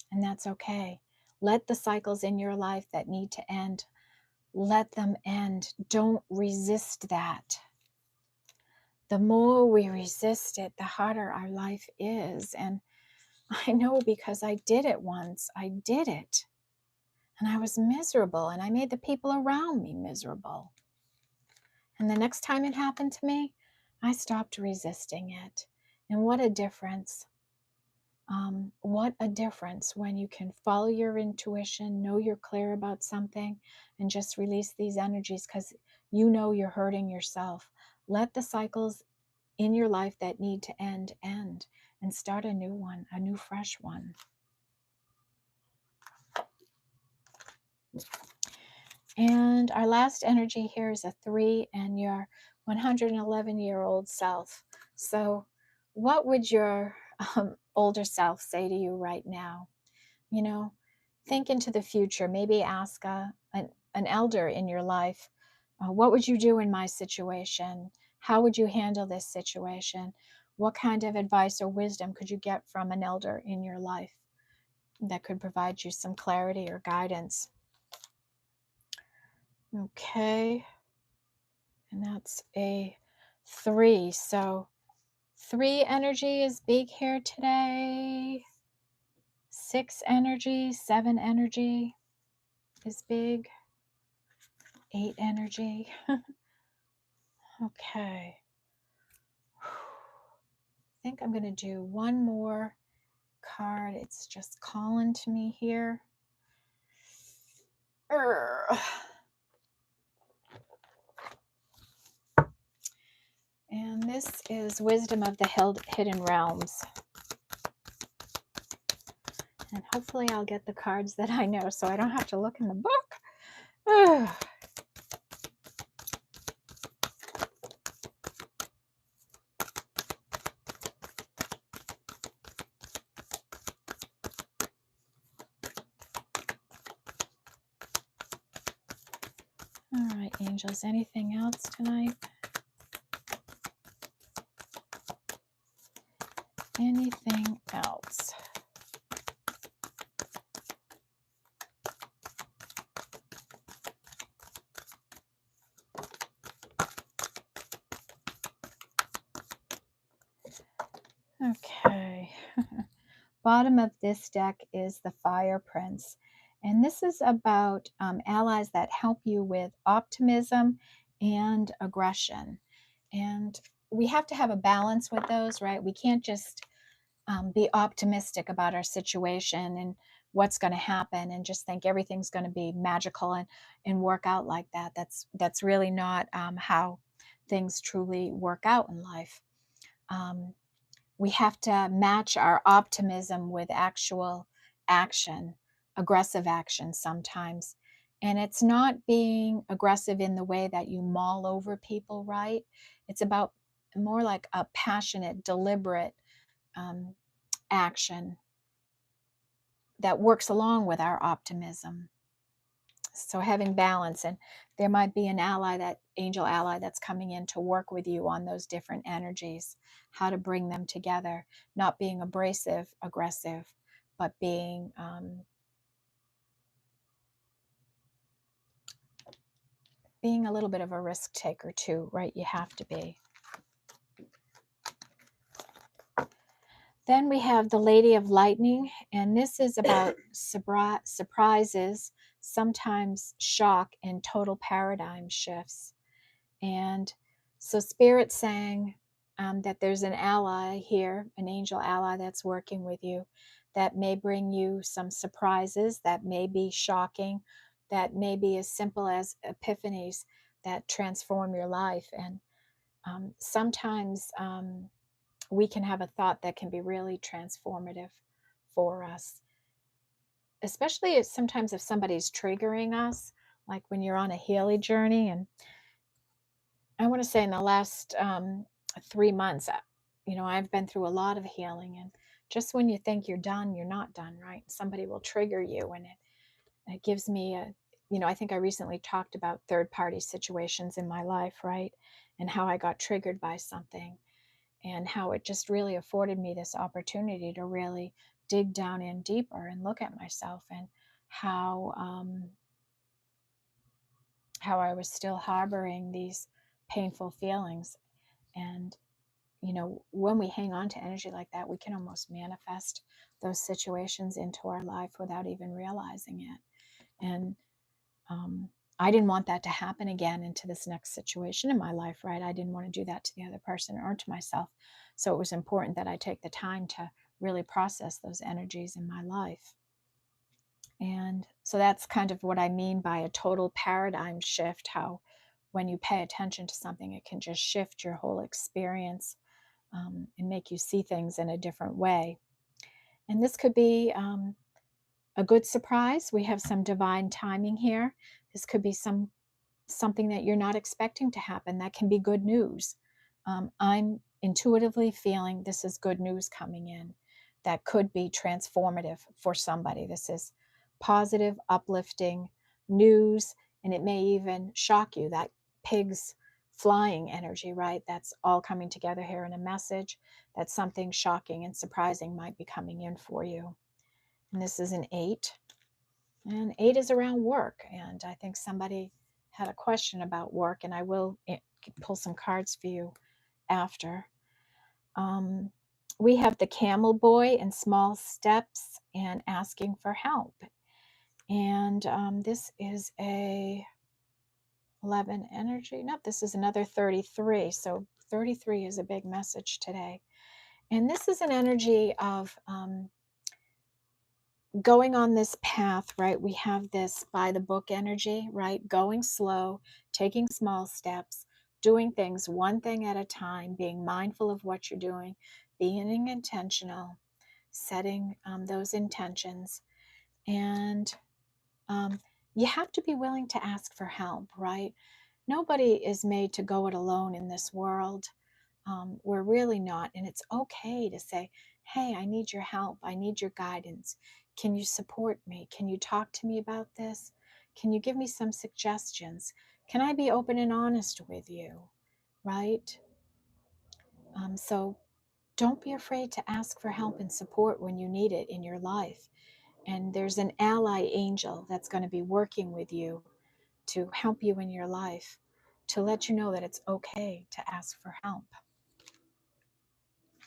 and that's okay. Let the cycles in your life that need to end, let them end. Don't resist that. The more we resist it, the harder our life is. And I know because I did it once. I did it. And I was miserable, and I made the people around me miserable. And the next time it happened to me, I stopped resisting it. And what a difference. What a difference when you can follow your intuition, know you're clear about something, and just release these energies because you know you're hurting yourself. Let the cycles in your life that need to end, and start a new one, a new fresh one. And our last energy here is a 3 and your 111-year-old self. So what would your older self say to you right now? You know, think into the future. Maybe ask an elder in your life, what would you do in my situation? How would you handle this situation? What kind of advice or wisdom could you get from an elder in your life that could provide you some clarity or guidance? Okay, and that's a 3. So 3 energy is big here today. 6 energy, 7 energy is big. 8 energy. Okay. I think I'm going to do one more card. It's just calling to me here. Urgh. And this is Wisdom of the Hidden Realms. And hopefully I'll get the cards that I know so I don't have to look in the book. Ugh. All right, angels, anything else tonight? Anything else? Okay. Bottom of this deck is the Fire Prince. And this is about allies that help you with optimism and aggression. And we have to have a balance with those, right? We can't just be optimistic about our situation and what's going to happen and just think everything's going to be magical and work out like that. That's really not how things truly work out in life. Um, we have to match our optimism with actual action, aggressive action sometimes. And it's not being aggressive in the way that you maul over people, right? It's about more like a passionate, deliberate um, action that works along with our optimism. So having balance, and there might be an ally, that angel ally, that's coming in to work with you on those different energies, how to bring them together, not being abrasive, aggressive, but being being a little bit of a risk taker too, right? You have to be. Then we have the Lady of Lightning, and this is about surprises, sometimes shock, and total paradigm shifts. And so Spirit saying that there's an ally here, an angel ally that's working with you, that may bring you some surprises, that may be shocking, that may be as simple as epiphanies that transform your life. And sometimes we can have a thought that can be really transformative for us, especially if sometimes if somebody's triggering us, like when you're on a healing journey. And I want to say in the last 3 months, I've been through a lot of healing. And just when you think you're done, you're not done, right? Somebody will trigger you, and it gives me I think I recently talked about third party situations in my life, right? And how I got triggered by something, and how it just really afforded me this opportunity to really dig down in deeper and look at myself, and how I was still harboring these painful feelings. And when we hang on to energy like that, we can almost manifest those situations into our life without even realizing it. And I didn't want that to happen again into this next situation in my life, right? I didn't want to do that to the other person or to myself. So it was important that I take the time to really process those energies in my life. And so that's kind of what I mean by a total paradigm shift, how when you pay attention to something, it can just shift your whole experience, and make you see things in a different way. And this could be a good surprise. We have some divine timing here. This could be something that you're not expecting to happen. That can be good news. I'm intuitively feeling this is good news coming in that could be transformative for somebody. This is positive, uplifting news, and it may even shock you. That pig's flying energy, right? That's all coming together here in a message that something shocking and surprising might be coming in for you. And this is an 8. And 8 is around work. And I think somebody had a question about work, and I will pull some cards for you after. We have the Camel Boy and Small Steps and Asking for Help. And this is a 11 energy. Nope, this is another 33. So 33 is a big message today. And this is an energy of going on this path, right? We have this by the book energy, right? Going slow, taking small steps, doing things one thing at a time, being mindful of what you're doing, being intentional, setting those intentions. And um, you have to be willing to ask for help, right? Nobody is made to go it alone in this world. We're really not. And it's okay to say, hey, I need your help. I need your guidance. Can you support me? Can you talk to me about this? Can you give me some suggestions? Can I be open and honest with you? Right? So don't be afraid to ask for help and support when you need it in your life. And there's an ally angel that's going to be working with you to help you in your life, to let you know that it's okay to ask for help.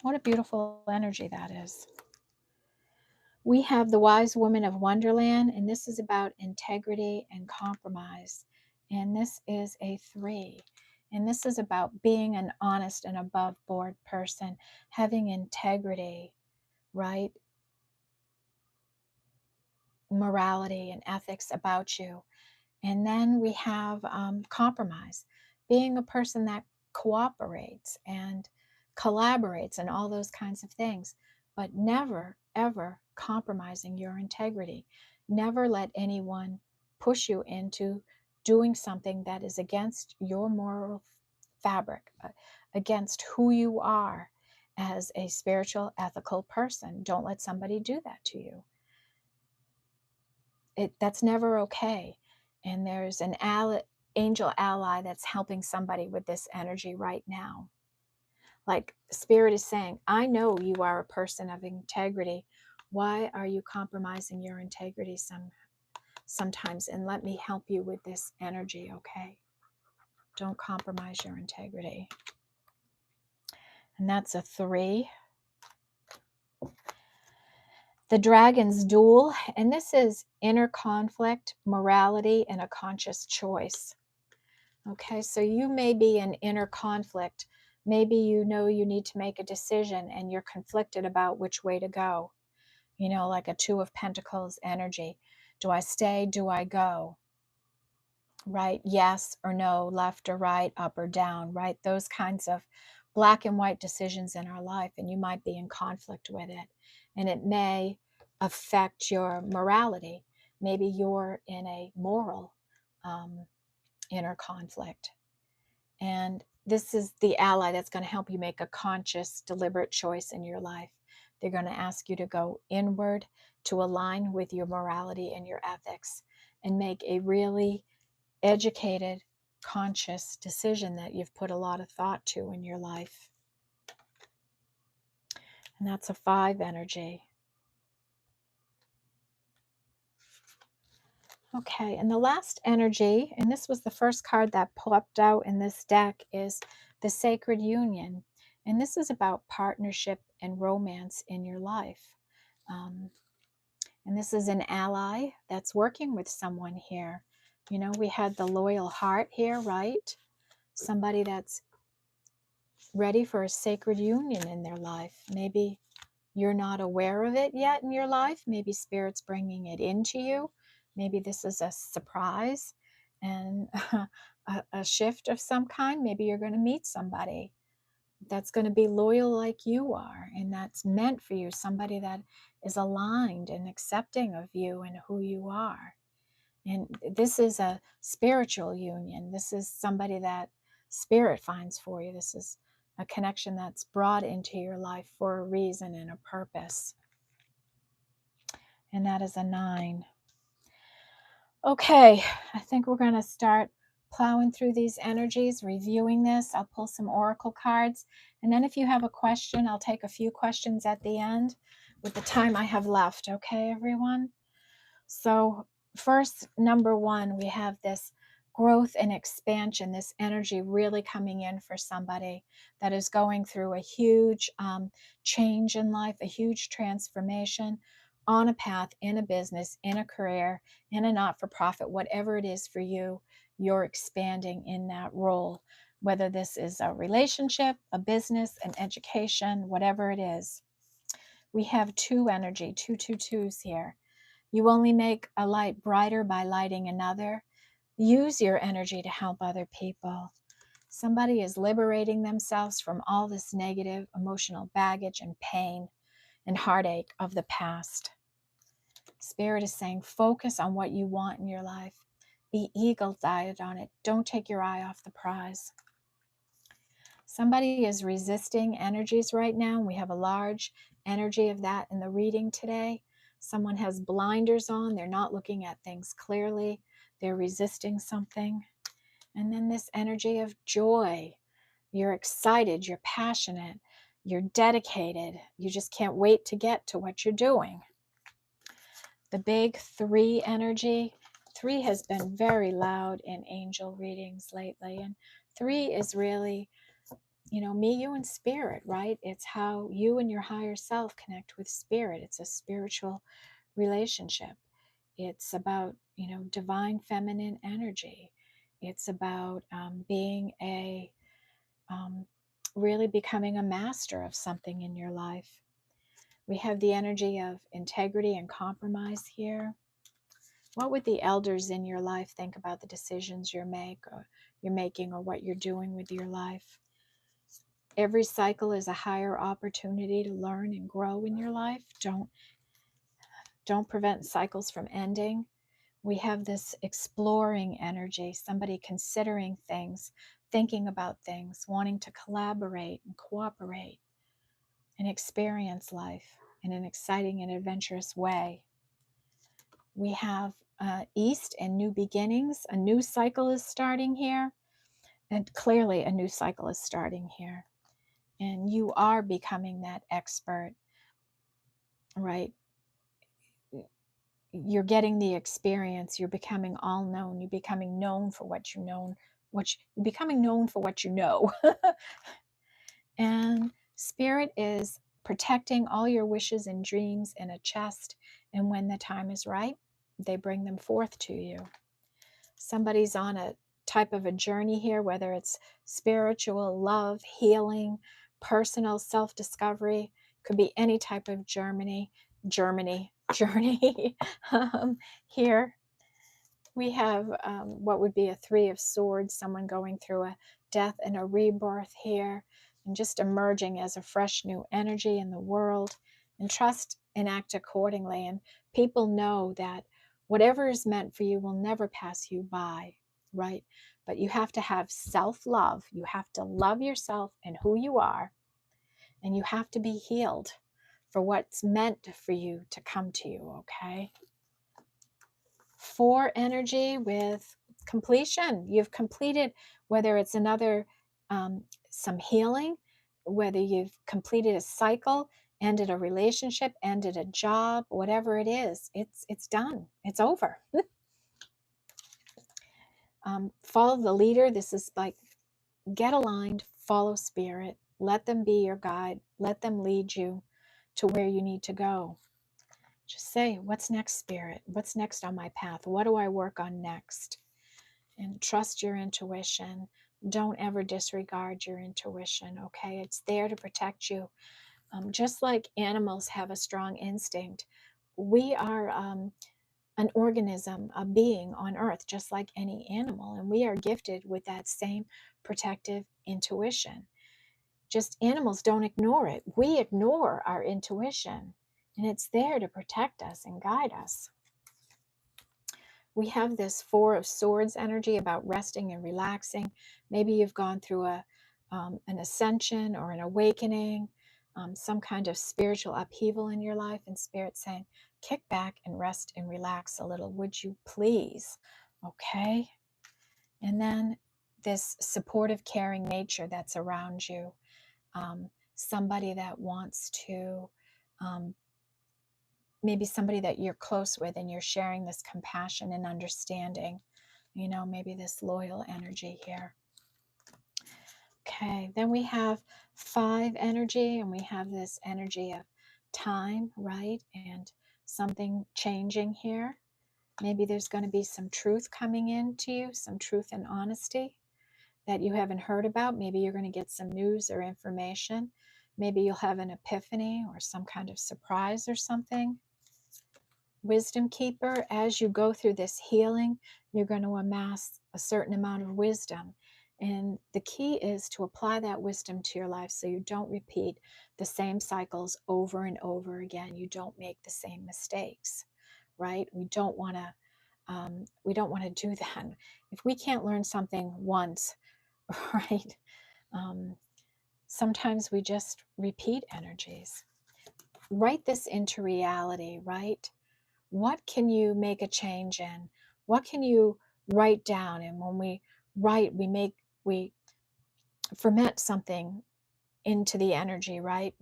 What a beautiful energy that is. We have the Wise Woman of Wonderland, and this is about integrity and compromise. And this is a 3. And this is about being an honest and above board person, having integrity, right? Morality and ethics about you. And then we have compromise, being a person that cooperates and collaborates and all those kinds of things, but never, ever compromising your integrity. Never let anyone push you into doing something that is against your moral fabric, against who you are as a spiritual, ethical person. Don't let somebody do that to you. That's never okay. And there's an angel ally that's helping somebody with this energy right now. Like Spirit is saying, I know you are a person of integrity. Why are you compromising your integrity sometimes? And let me help you with this energy, okay? Don't compromise your integrity. And that's a 3. The Dragon's Duel, and this is inner conflict, morality, and a conscious choice. Okay, so you may be in inner conflict. Maybe you know you need to make a decision and you're conflicted about which way to go. You know, like a 2 of Pentacles energy. Do I stay? Do I go? Right? Yes or no, left or right, up or down, right? Those kinds of black and white decisions in our life, and you might be in conflict with it. And it may affect your morality. Maybe you're in a moral inner conflict. And this is the ally that's going to help you make a conscious, deliberate choice in your life. They're going to ask you to go inward to align with your morality and your ethics and make a really educated, conscious decision that you've put a lot of thought to in your life. And that's a 5 energy. Okay, and the last energy, and this was the first card that popped out in this deck, is the Sacred Union. And this is about partnership and romance in your life. And this is an ally that's working with someone here. You know, we had the loyal heart here, right? Somebody that's ready for a sacred union in their life. Maybe you're not aware of it yet in your life. Maybe Spirit's bringing it into you. Maybe this is a surprise and a shift of some kind. Maybe you're going to meet somebody that's going to be loyal like you are, and that's meant for you, somebody that is aligned and accepting of you and who you are. And this is a spiritual union. This is somebody that Spirit finds for you. This is a connection that's brought into your life for a reason and a purpose. And that is a 9. Okay, I think we're going to start plowing through these energies, reviewing this. I'll pull some oracle cards. And then if you have a question, I'll take a few questions at the end with the time I have left. Okay, everyone? So first, number 1, we have this growth and expansion, this energy really coming in for somebody that is going through a huge change in life, a huge transformation on a path, in a business, in a career, in a not-for-profit, whatever it is for you, you're expanding in that role, whether this is a relationship, a business, an education, whatever it is. We have 2 energy, 2 2 2s here. You only make a light brighter by lighting another. Use your energy to help other people. Somebody is liberating themselves from all this negative emotional baggage and pain and heartache of the past. Spirit is saying, focus on what you want in your life. Be eagle-eyed on it. Don't take your eye off the prize. Somebody is resisting energies right now. We have a large energy of that in the reading today. Someone has blinders on. They're not looking at things clearly. They're resisting something. And then this energy of joy. You're excited. You're passionate. You're dedicated. You just can't wait to get to what you're doing. The big 3 energy. 3 has been very loud in angel readings lately. And 3 is really, me, you, and spirit, right? It's how you and your higher self connect with spirit. It's a spiritual relationship. It's about, divine feminine energy. It's about being really becoming a master of something in your life. We have the energy of integrity and compromise here. What would the elders in your life think about the decisions you're making or what you're doing with your life? Every cycle is a higher opportunity to learn and grow in your life. Don't prevent cycles from ending. We have this exploring energy, somebody considering things, thinking about things, wanting to collaborate and cooperate and experience life in an exciting and adventurous way. We have East and new beginnings. A new cycle is starting here. And clearly a new cycle is starting here. And you are becoming that expert, right? You're getting the experience. You're becoming all known. You're becoming known for what you know. You're becoming known for what you know. And spirit is protecting all your wishes and dreams in a chest. And when the time is right, they bring them forth to you. Somebody's on a type of a journey here, whether it's spiritual, love, healing, personal self-discovery, could be any type of journey. Here we have what would be a 3 of swords, someone going through a death and a rebirth here, and just emerging as a fresh new energy in the world, and trust and act accordingly. And people know that whatever is meant for you will never pass you by, right? But you have to have self-love. You have to love yourself and who you are, and you have to be healed for what's meant for you to come to you, okay? 4 energy with completion. You've completed, whether it's some healing, whether you've completed a cycle, ended a relationship, ended a job, whatever it is, it's done. It's over. Follow the leader. This is like, get aligned, follow spirit, let them be your guide, let them lead you to where you need to go. Just say, what's next, spirit? What's next on my path? What do I work on next? And trust your intuition. Don't ever disregard your intuition, okay? It's there to protect you. Just like animals have a strong instinct, we are an organism, a being on earth, just like any animal, and we are gifted with that same protective intuition. Just animals don't ignore it. We ignore our intuition, and it's there to protect us and guide us. We have this 4 of swords energy about resting and relaxing. Maybe you've gone through an ascension or an awakening, some kind of spiritual upheaval in your life, and spirit saying, kick back and rest and relax a little, would you please? Okay. And then this supportive, caring nature that's around you. Somebody that wants to, maybe somebody that you're close with and you're sharing this compassion and understanding, maybe this loyal energy here. Okay, then we have 5 energy, and we have this energy of time, right? And something changing here. Maybe there's going to be some truth coming into you, some truth and honesty that you haven't heard about. Maybe you're going to get some news or information. Maybe you'll have an epiphany or some kind of surprise or something. wisdom keeper, as you go through this healing, you're going to amass a certain amount of wisdom. And the key is to apply that wisdom to your life so you don't repeat the same cycles over and over again. You don't make the same mistakes, right? We don't want to do that. If we can't learn something once, right? Um, Sometimes we just repeat energies. Write this into reality, right? What can you make a change in? What can you write down? And when we write, we ferment something into the energy, right?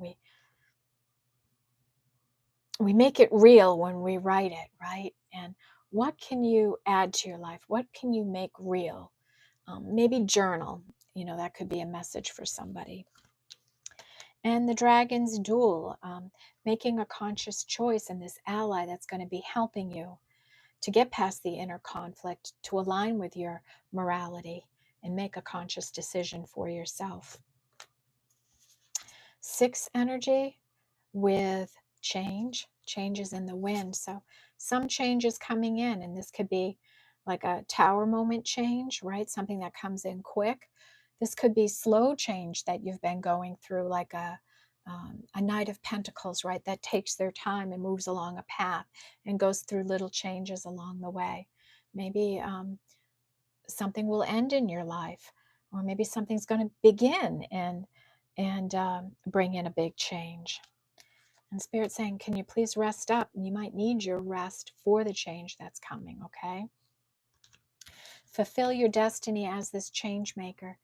We make it real when we write it, right? And what can you add to your life? What can you make real? Maybe journal. That could be a message for somebody. And the dragon's duel, making a conscious choice in this ally that's going to be helping you to get past the inner conflict, to align with your morality and make a conscious decision for yourself. 6 energy with changes in the wind. So some changes coming in, and this could be like a tower moment change, right? Something that comes in quick. This could be slow change that you've been going through, like a Knight of Pentacles, right? That takes their time and moves along a path and goes through little changes along the way. Maybe something will end in your life, or maybe something's going to begin and bring in a big change. And Spirit saying, can you please rest up? You might need your rest for the change that's coming, okay? Fulfill your destiny as this change maker.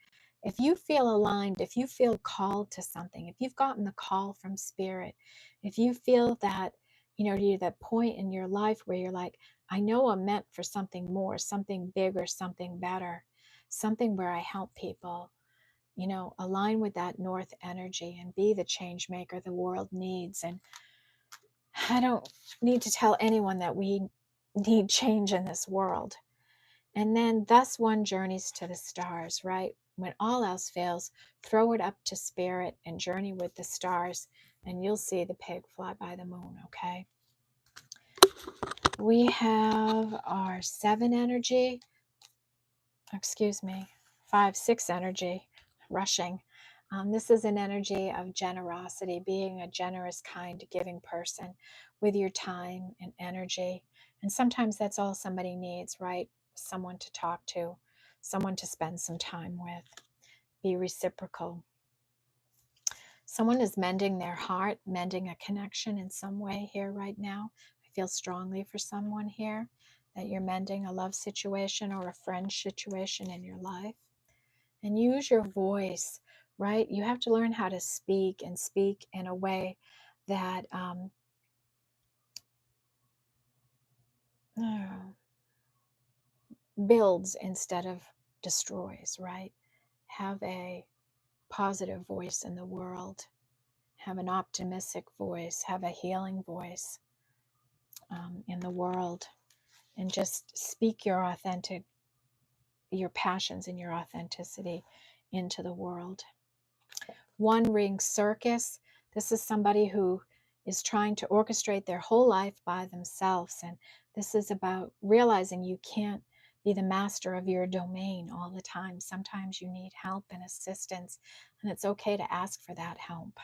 If you feel aligned, if you feel called to something, if you've gotten the call from Spirit, if you feel that, you're that point in your life where you're like, I know I'm meant for something more, something bigger, something better, something where I help people, align with that north energy and be the change maker the world needs. And I don't need to tell anyone that we need change in this world. And then thus one journeys to the stars, right? When all else fails, throw it up to Spirit and journey with the stars, and you'll see the pig fly by the moon, okay? We have our 7 energy, 5, 6 energy, rushing. This is an energy of generosity, being a generous, kind, giving person with your time and energy. And sometimes that's all somebody needs, right? Someone to talk to, someone to spend some time with. Be reciprocal. Someone is mending their heart, mending a connection in some way here right now. I feel strongly for someone here that you're mending a love situation or a friend situation in your life. And use your voice, right? You have to learn how to speak and speak in a way that builds instead of destroys, right? Have a positive voice in the world, have an optimistic voice, have a healing voice in the world, and just speak your passions and your authenticity into the world. One Ring Circus. This is somebody who is trying to orchestrate their whole life by themselves. And this is about realizing you can't be the master of your domain all the time. Sometimes you need help and assistance, and it's okay to ask for that help.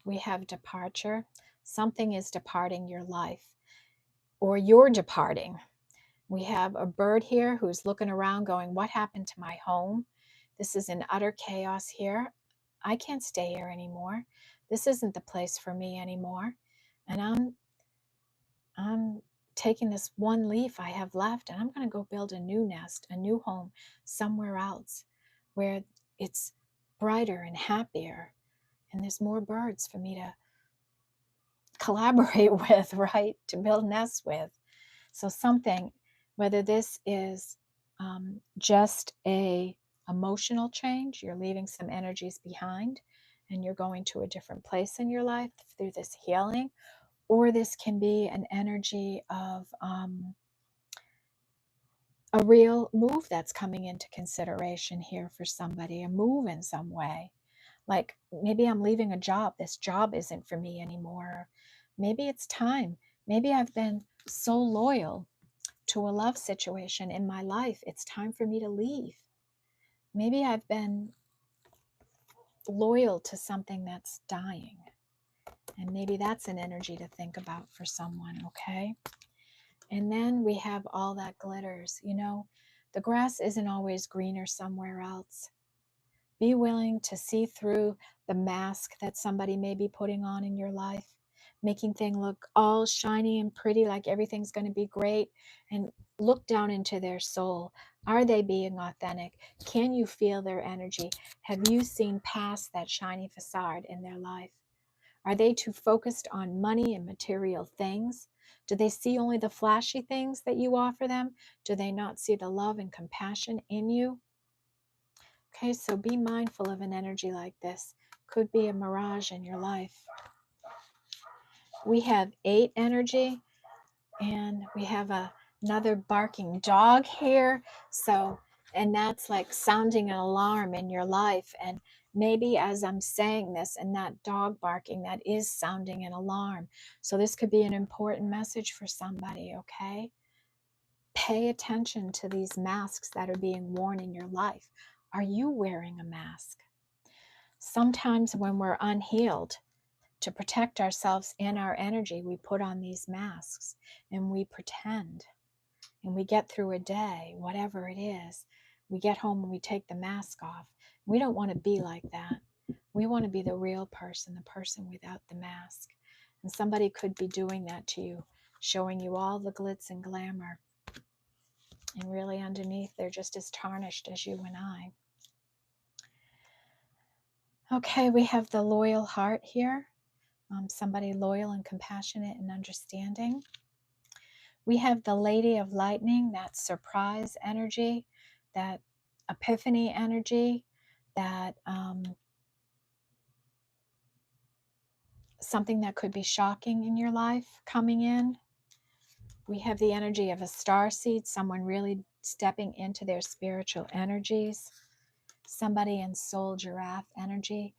We have departure. Something is departing your life, or you're departing. We have a bird here who's looking around going, what happened to my home? This is in utter chaos here. I can't stay here anymore. This isn't the place for me anymore. And I'm taking this one leaf I have left, and I'm going to go build a new nest, a new home somewhere else where it's brighter and happier. And there's more birds for me to collaborate with, right? To build nests with. So something, whether this is just a emotional change, you're leaving some energies behind and you're going to a different place in your life through this healing, or this can be an energy of a real move that's coming into consideration here for somebody, a move in some way. Like maybe I'm leaving a job. This job isn't for me anymore. Maybe it's time Maybe I've been so loyal to a love situation in my life, it's time for me to leave. Maybe I've been loyal to something that's dying. And maybe that's an energy to think about for someone, okay? And then we have all that glitters. You know, the grass isn't always greener somewhere else. Be willing to see through the mask that somebody may be putting on in your life, making things look all shiny and pretty, like everything's going to be great, and look down into their soul. Are they being authentic? Can you feel their energy? Have you seen past that shiny facade in their life? Are they too focused on money and material things? Do they see only the flashy things that you offer them? Do they not see the love and compassion in you? Okay, so be mindful of an energy like this. Could be a mirage in your life. We have 8 energy, and we have another barking dog here. So, and that's like sounding an alarm in your life. And maybe as I'm saying this and that dog barking, that is sounding an alarm. So this could be an important message for somebody, okay? Pay attention to these masks that are being worn in your life. Are you wearing a mask? Sometimes when we're unhealed, to protect ourselves and our energy, we put on these masks and we pretend and we get through a day, whatever it is. We get home and we take the mask off. We don't want to be like that. We want to be the real person, the person without the mask. And somebody could be doing that to you, showing you all the glitz and glamour. And really underneath, they're just as tarnished as you and I. Okay, we have the loyal heart here. Somebody loyal and compassionate and understanding. We have the Lady of Lightning, that surprise energy, that epiphany energy, that something that could be shocking in your life coming in. We have the energy of a starseed, someone really stepping into their spiritual energies. Somebody in soul giraffe energy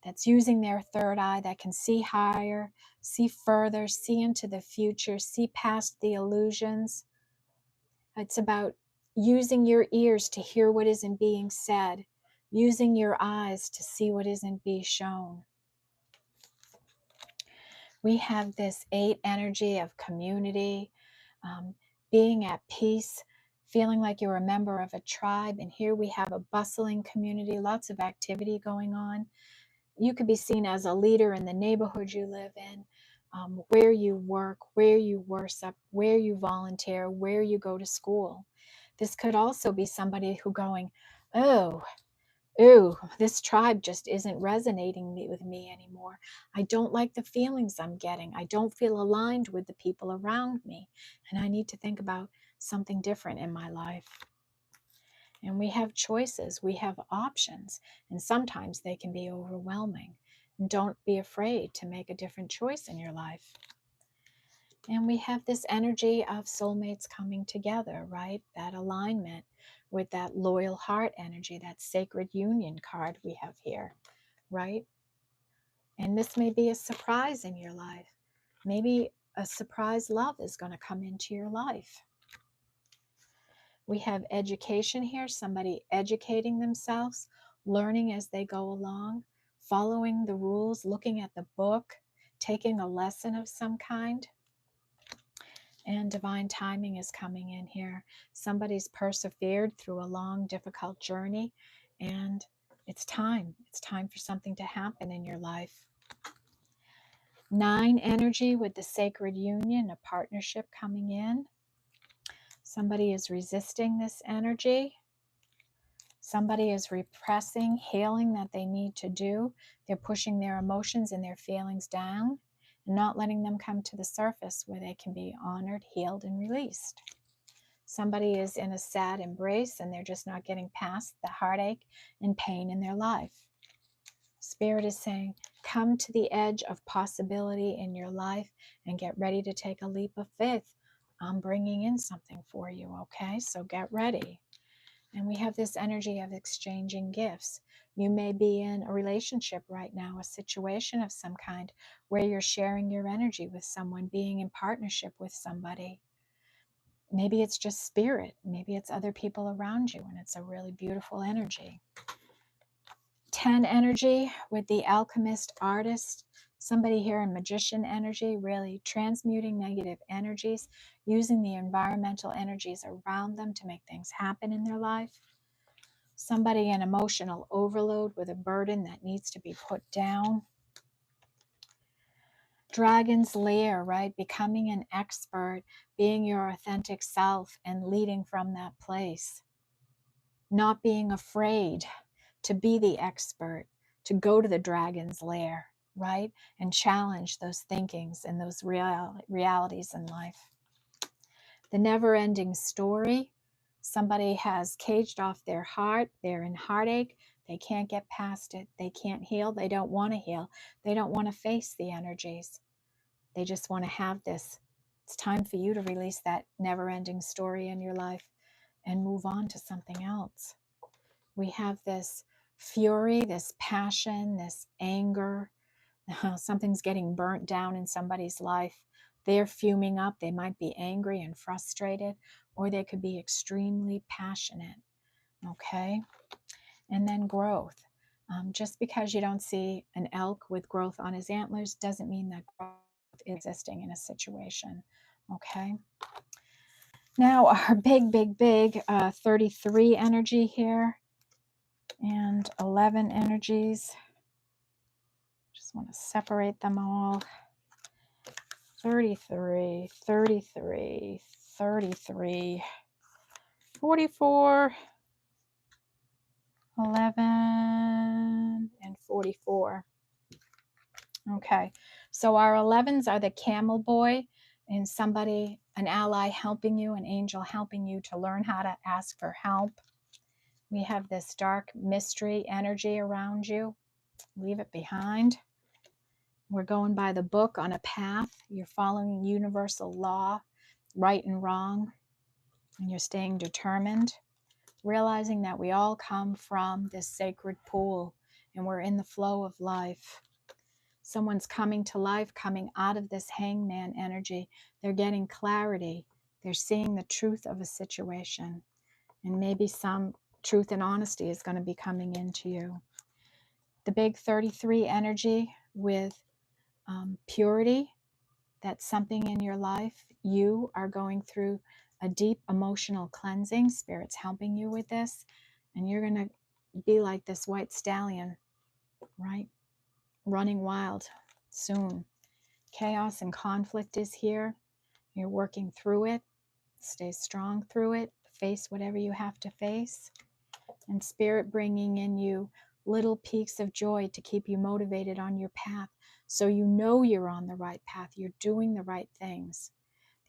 that's using their third eye, that can see higher, see further, see into the future, see past the illusions. It's about using your ears to hear what isn't being said, using your eyes to see what isn't being shown. We have this 8 energy of community, being at peace, feeling like you're a member of a tribe. And here we have a bustling community, lots of activity going on. You could be seen as a leader in the neighborhood you live in, where you work, where you worship, where you volunteer, where you go to school. This could also be somebody who going, oh, ooh, this tribe just isn't resonating with me anymore. I don't like the feelings I'm getting. I don't feel aligned with the people around me. And I need to think about something different in my life. And we have choices, we have options, and sometimes they can be overwhelming. And don't be afraid to make a different choice in your life. And we have this energy of soulmates coming together, right? That alignment with that loyal heart energy, that sacred union card we have here, right? And this may be a surprise in your life. Maybe a surprise love is going to come into your life. We have education here, somebody educating themselves, learning as they go along, following the rules, looking at the book, taking a lesson of some kind. And divine timing is coming in here. Somebody's persevered through a long, difficult journey, and it's time. It's time for something to happen in your life. 9 energy with the sacred union, a partnership coming in. Somebody is resisting this energy. Somebody is repressing healing that they need to do. They're pushing their emotions and their feelings down and not letting them come to the surface where they can be honored, healed, and released. Somebody is in a sad embrace and they're just not getting past the heartache and pain in their life. Spirit is saying, come to the edge of possibility in your life and get ready to take a leap of faith. I'm bringing in something for you, okay? So get ready. And we have this energy of exchanging gifts. You may be in a relationship right now, a situation of some kind, where you're sharing your energy with someone, being in partnership with somebody. Maybe it's just spirit. Maybe it's other people around you, and it's a really beautiful energy. 10 energy with the alchemist artist. Somebody here in magician energy, really transmuting negative energies, using the environmental energies around them to make things happen in their life. Somebody in emotional overload with a burden that needs to be put down. Dragon's lair, right? Becoming an expert, being your authentic self and leading from that place. Not being afraid to be the expert, to go to the dragon's lair, right? And challenge those thinkings and those realities in life. The never-ending story. Somebody has caged off their heart. They're in heartache. They can't get past it. They can't heal. They don't want to heal. They don't want to face the energies. They just want to have this. It's time for you to release that never-ending story in your life and move on to something else. We have this fury, this passion, this anger. Something's getting burnt down in somebody's life. They're fuming up. They might be angry and frustrated, or they could be extremely passionate. Okay? And then growth. Just because you don't see an elk with growth on his antlers doesn't mean that growth is existing in a situation. Okay? Now, our big, 33 energy here and 11 energies. Just want to separate them all. 33, 33, 33, 44, 11, and 44. Okay, so our 11s are the camel boy and somebody, an ally helping you, an angel helping you to learn how to ask for help. We have this dark mystery energy around you. Leave it behind. We're going by the book on a path. You're following universal law, right and wrong, and you're staying determined, realizing that we all come from this sacred pool and we're in the flow of life. Someone's coming to life, coming out of this hangman energy. They're getting clarity. They're seeing the truth of a situation. And maybe some truth and honesty is going to be coming into you. The big 33 energy with purity, that's something in your life. You are going through a deep emotional cleansing. Spirit's helping you with this. And you're going to be like this white stallion, right? Running wild soon. Chaos and conflict is here. You're working through it. Stay strong through it. Face whatever you have to face. And Spirit bringing in you little peaks of joy to keep you motivated on your path, so you know you're on the right path. You're doing the right things.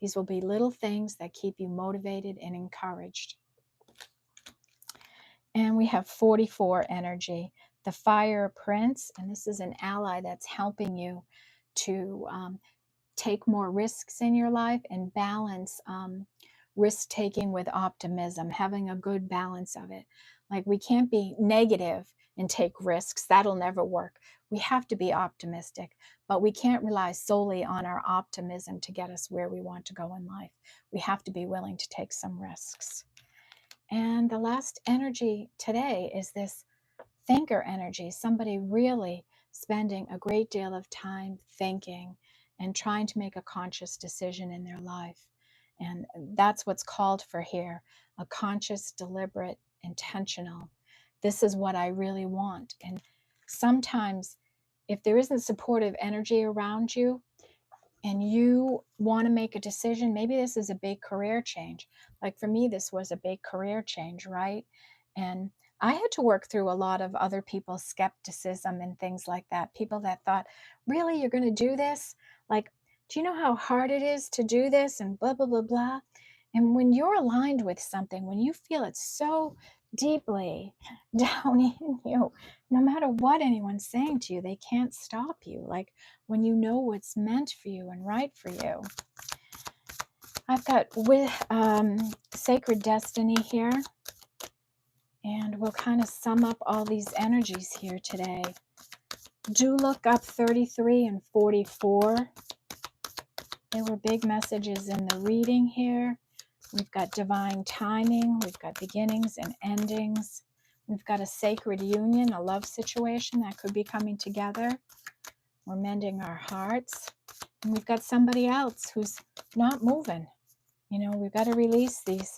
These will be little things that keep you motivated and encouraged. And we have 44 energy, the fire prince, and this is an ally that's helping you to take more risks in your life and balance risk taking with optimism, having a good balance of it. Like, we can't be negative and take risks. That'll never work. We have to be optimistic, but we can't rely solely on our optimism to get us where we want to go in life. We have to be willing to take some risks. And the last energy today is this thinker energy, somebody really spending a great deal of time thinking and trying to make a conscious decision in their life. And that's what's called for here, a conscious, deliberate, intentional. This is what I really want. And sometimes if there isn't supportive energy around you and you want to make a decision, maybe this is a big career change. Like for me, this was a big career change, right? And I had to work through a lot of other people's skepticism and things like that. People that thought, really, you're going to do this? Like, do you know how hard it is to do this? And blah, blah, blah, blah. And when you're aligned with something, when you feel it so deeply down in you, no matter what anyone's saying to you, they can't stop you. Like when you know what's meant for you and right for you. I've got with Sacred Destiny here. And we'll kind of sum up all these energies here today. Do look up 33 and 44. There were big messages in the reading here. We've got divine timing. We've got beginnings and endings. We've got a sacred union, a love situation that could be coming together. We're mending our hearts. And we've got somebody else who's not moving. You know, we've got to release these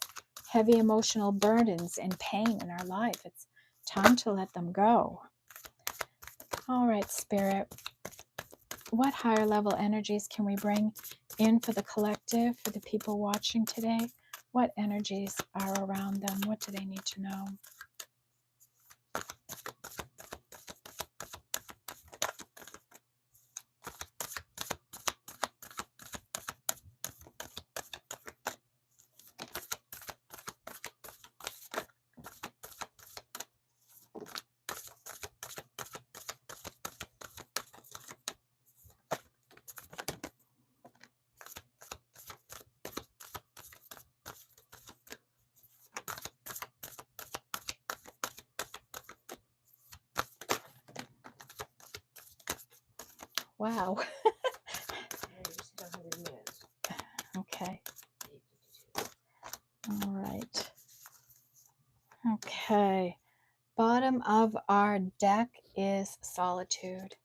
heavy emotional burdens and pain in our life. It's time to let them go. All right, Spirit. What higher level energies can we bring in for the collective, for the people watching today? What energies are around them? What do they need to know? Wow. Yeah, you just hit 100 minutes. Okay. 8:52. All right. Okay. Bottom of our deck is solitude.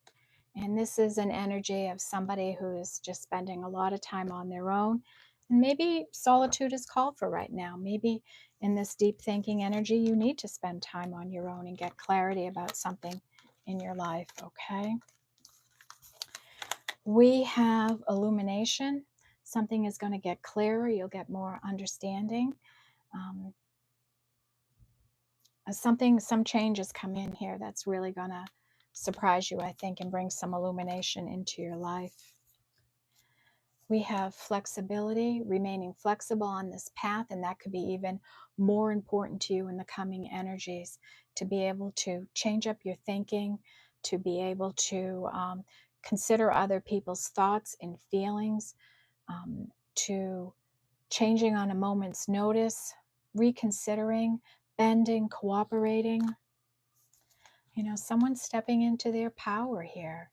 And this is an energy of somebody who is just spending a lot of time on their own. And maybe solitude is called for right now. Maybe in this deep thinking energy, you need to spend time on your own and get clarity about something in your life, okay? We have illumination. Something is going to get clearer. You'll get more understanding. Some changes come in here that's really going to surprise you, I think, and bring some illumination into your life. We have flexibility, remaining flexible on this path, and that could be even more important to you in the coming energies, to be able to change up your thinking, to be able to consider other people's thoughts and feelings, to changing on a moment's notice, reconsidering, bending, cooperating. You know, someone's stepping into their power here,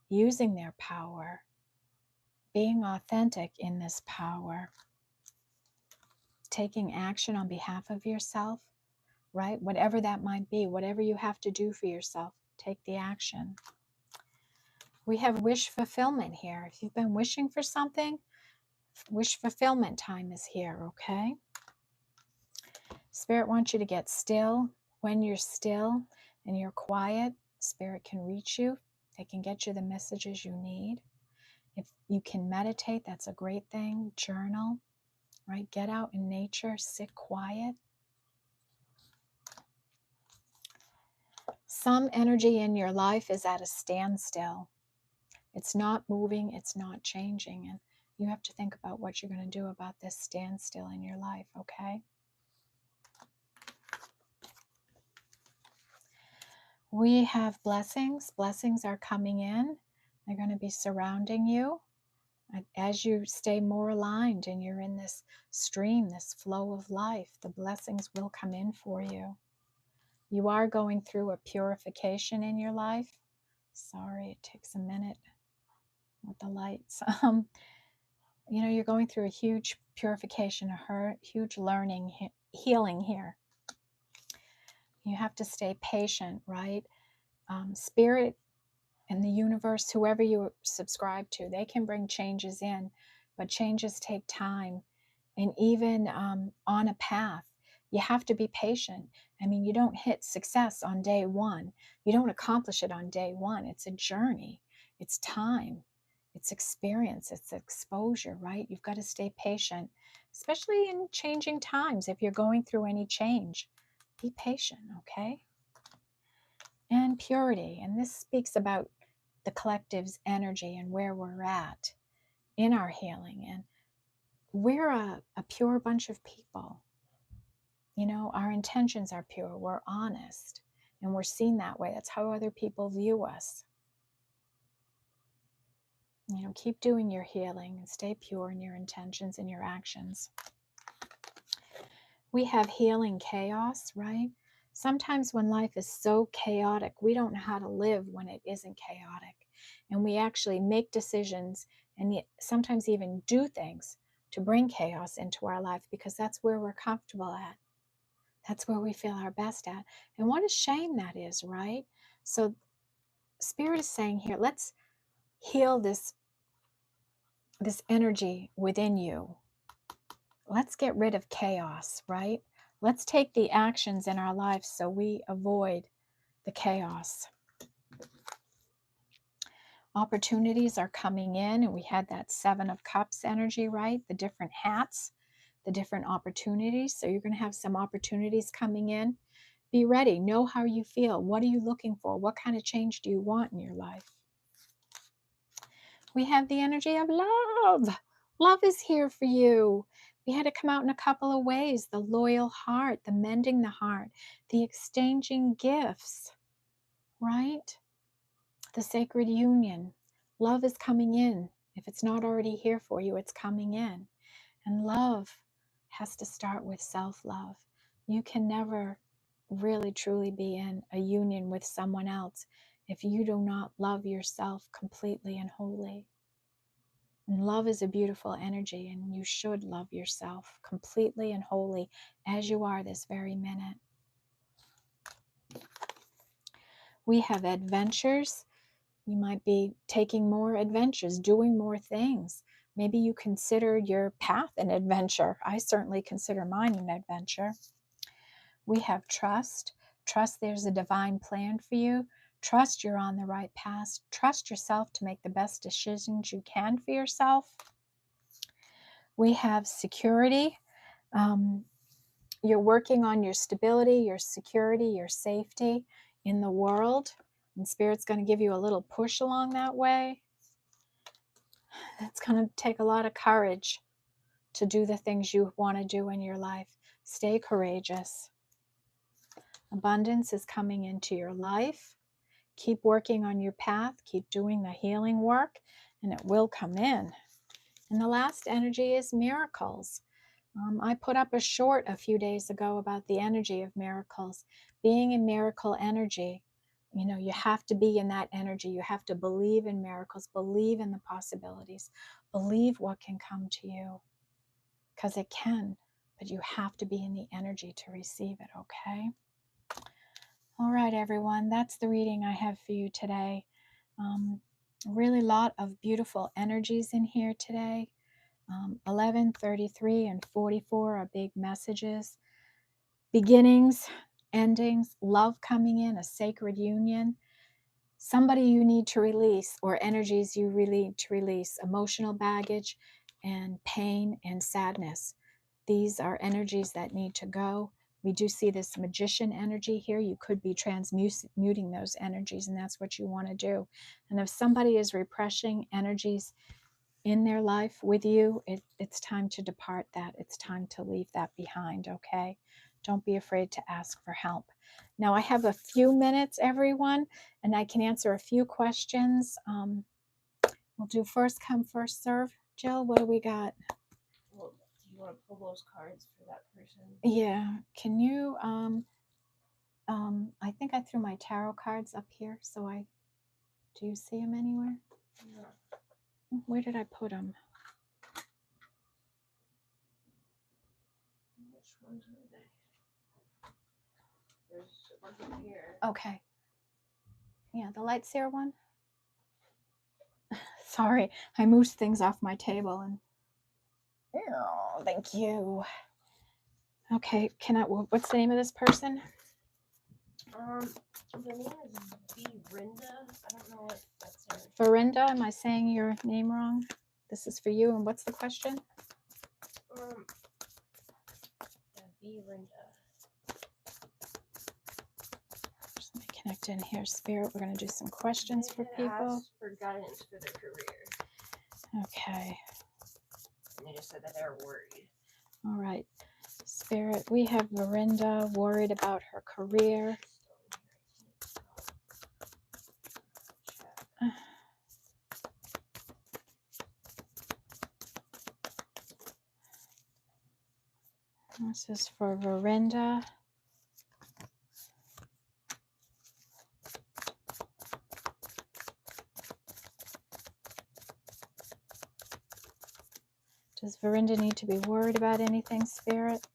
using their power, being authentic in this power, taking action on behalf of yourself, right? Whatever that might be, whatever you have to do for yourself, take the action. We have wish fulfillment here. If you've been wishing for something, wish fulfillment time is here, okay? Spirit wants you to get still. When you're still and you're quiet, Spirit can reach you. They can get you the messages you need. If you can meditate, that's a great thing. Journal, right? Get out in nature, sit quiet. Some energy in your life is at a standstill. It's not moving, it's not changing. And you have to think about what you're going to do about this standstill in your life, okay? We have blessings. Blessings are coming in. They're going to be surrounding you. As you stay more aligned and you're in this stream, this flow of life, the blessings will come in for you. You are going through a purification in your life. Sorry, it takes a minute with the lights. You know, you're going through a huge purification, a huge learning, healing here. You have to stay patient, right? Spirit and the universe, whoever you subscribe to, they can bring changes in, but changes take time. And even on a path, you have to be patient. I mean, you don't hit success on day one. You don't accomplish it on day one. It's a journey. It's time. It's experience. It's exposure, right? You've got to stay patient, especially in changing times. If you're going through any change, be patient, okay? And purity. And this speaks about the collective's energy and where we're at in our healing. And we're a pure bunch of people. You know, our intentions are pure. We're honest. And we're seen that way. That's how other people view us. You know, keep doing your healing and stay pure in your intentions and your actions. We have healing chaos, right? Sometimes when life is so chaotic, we don't know how to live when it isn't chaotic. And we actually make decisions and sometimes even do things to bring chaos into our life because that's where we're comfortable at. That's where we feel our best at. And what a shame that is, right? So Spirit is saying here, let's heal this energy within you. Let's get rid of chaos, right? Let's take the actions in our lives so we avoid the chaos. Opportunities are coming in, and we had that 7 of Cups energy, right? The different hats, the different opportunities. So you're going to have some opportunities coming in. Be ready. Know how you feel. What are you looking for? What kind of change do you want in your life? We have the energy of love. Love is here for you. We had to come out in a couple of ways: the loyal heart, the mending the heart, the exchanging gifts, right? The sacred union. Love is coming in. If it's not already here for you, it's coming in. And love has to start with self-love. You can never really truly be in a union with someone else if you do not love yourself completely and wholly. And love is a beautiful energy, and you should love yourself completely and wholly as you are this very minute. We have adventures. You might be taking more adventures, doing more things. Maybe you consider your path an adventure. I certainly consider mine an adventure. We have trust. Trust there's a divine plan for you. Trust you're on the right path. Trust yourself to make the best decisions you can for yourself. We have security. You're working on your stability, your security, your safety in the world. And Spirit's going to give you a little push along that way. It's going to take a lot of courage to do the things you want to do in your life. Stay courageous. Abundance is coming into your life. Keep working on your path. Keep doing the healing work, and it will come in. And the last energy is miracles. I put up a short a few days ago about the energy of miracles. Being in miracle energy, you have to be in that energy. You have to believe in miracles, believe in the possibilities, believe what can come to you, because it can, but you have to be in the energy to receive it, okay? All right, everyone, that's the reading I have for you today. Really lot of beautiful energies in here today. 11, 33, and 44 are big messages. Beginnings, endings, love coming in, a sacred union, somebody you need to release, or energies you really need to release, emotional baggage and pain and sadness. These are energies that need to go. We do see this magician energy here. You could be transmuting those energies, and that's what you want to do. And if somebody is repressing energies in their life with you, it's time to depart that. It's time to leave that behind, okay? Don't be afraid to ask for help. Now, I have a few minutes, everyone, and I can answer a few questions. We'll do first come, first serve. Jill, what do we got? Well, do you want to pull those cards for that person? Yeah, can you, I think I threw my tarot cards up here, do you see them anywhere? No. Where did I put them? Which ones were they? There's one here. Okay. Yeah, the light seer one. Sorry, I moved things off my table and. Oh, thank you. Okay, what's the name of this person? The name is Rinda. I don't know what that's in. Verinda, am I saying your name wrong? This is for you, and what's the question? Rinda. Just let me connect in here, Spirit. We're going to do some questions for people. Ask for guidance for their career. Okay. And they just said that they're worried. All right. Spirit, we have Verinda worried about her career. This is for Verinda. Does Verinda need to be worried about anything, Spirit?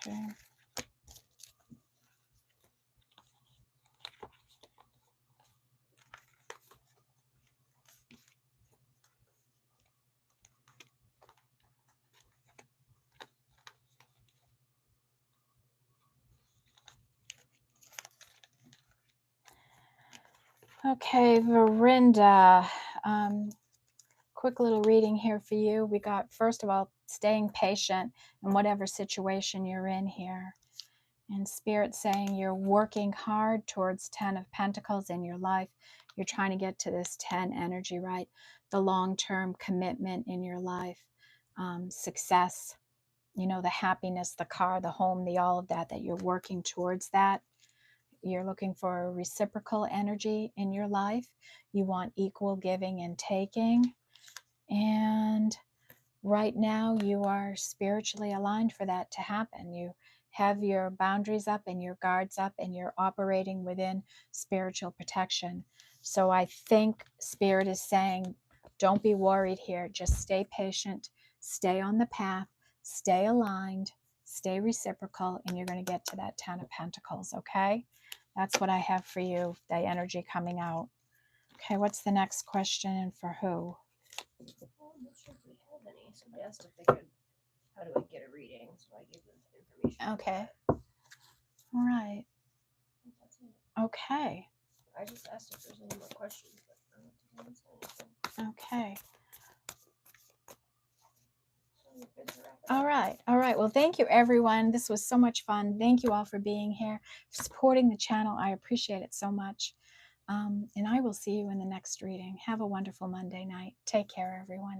Okay. Okay, Verinda. Quick little reading here for you. We got, first of all, staying patient in whatever situation you're in here. And Spirit saying you're working hard towards 10 of Pentacles in your life. You're trying to get to this 10 energy, right? The long-term commitment in your life, success, you know, the happiness, the car, the home, the all of that, that you're working towards that. You're looking for a reciprocal energy in your life. You want equal giving and taking. And right now you are spiritually aligned for that to happen. You have your boundaries up and your guards up, and you're operating within spiritual protection. So I think Spirit is saying, don't be worried here. Just stay patient, stay on the path, stay aligned, stay reciprocal, and you're going to get to that 10 of Pentacles, okay? That's what I have for you, the energy coming out. Okay, what's the next question and for who? Well, I'm not sure if we have any. Somebody asked if they could, how do I get a reading? So I gave them the information. Okay. For that. All right. I think that's it. Okay. I just asked if there's any more questions, but I don't think I answered anything. Okay. So you're good to wrap it All up. right. All right. Well, thank you, everyone. This was so much fun. Thank you all for being here, for supporting the channel. I appreciate it so much. And I will see you in the next reading. Have a wonderful Monday night. Take care, everyone.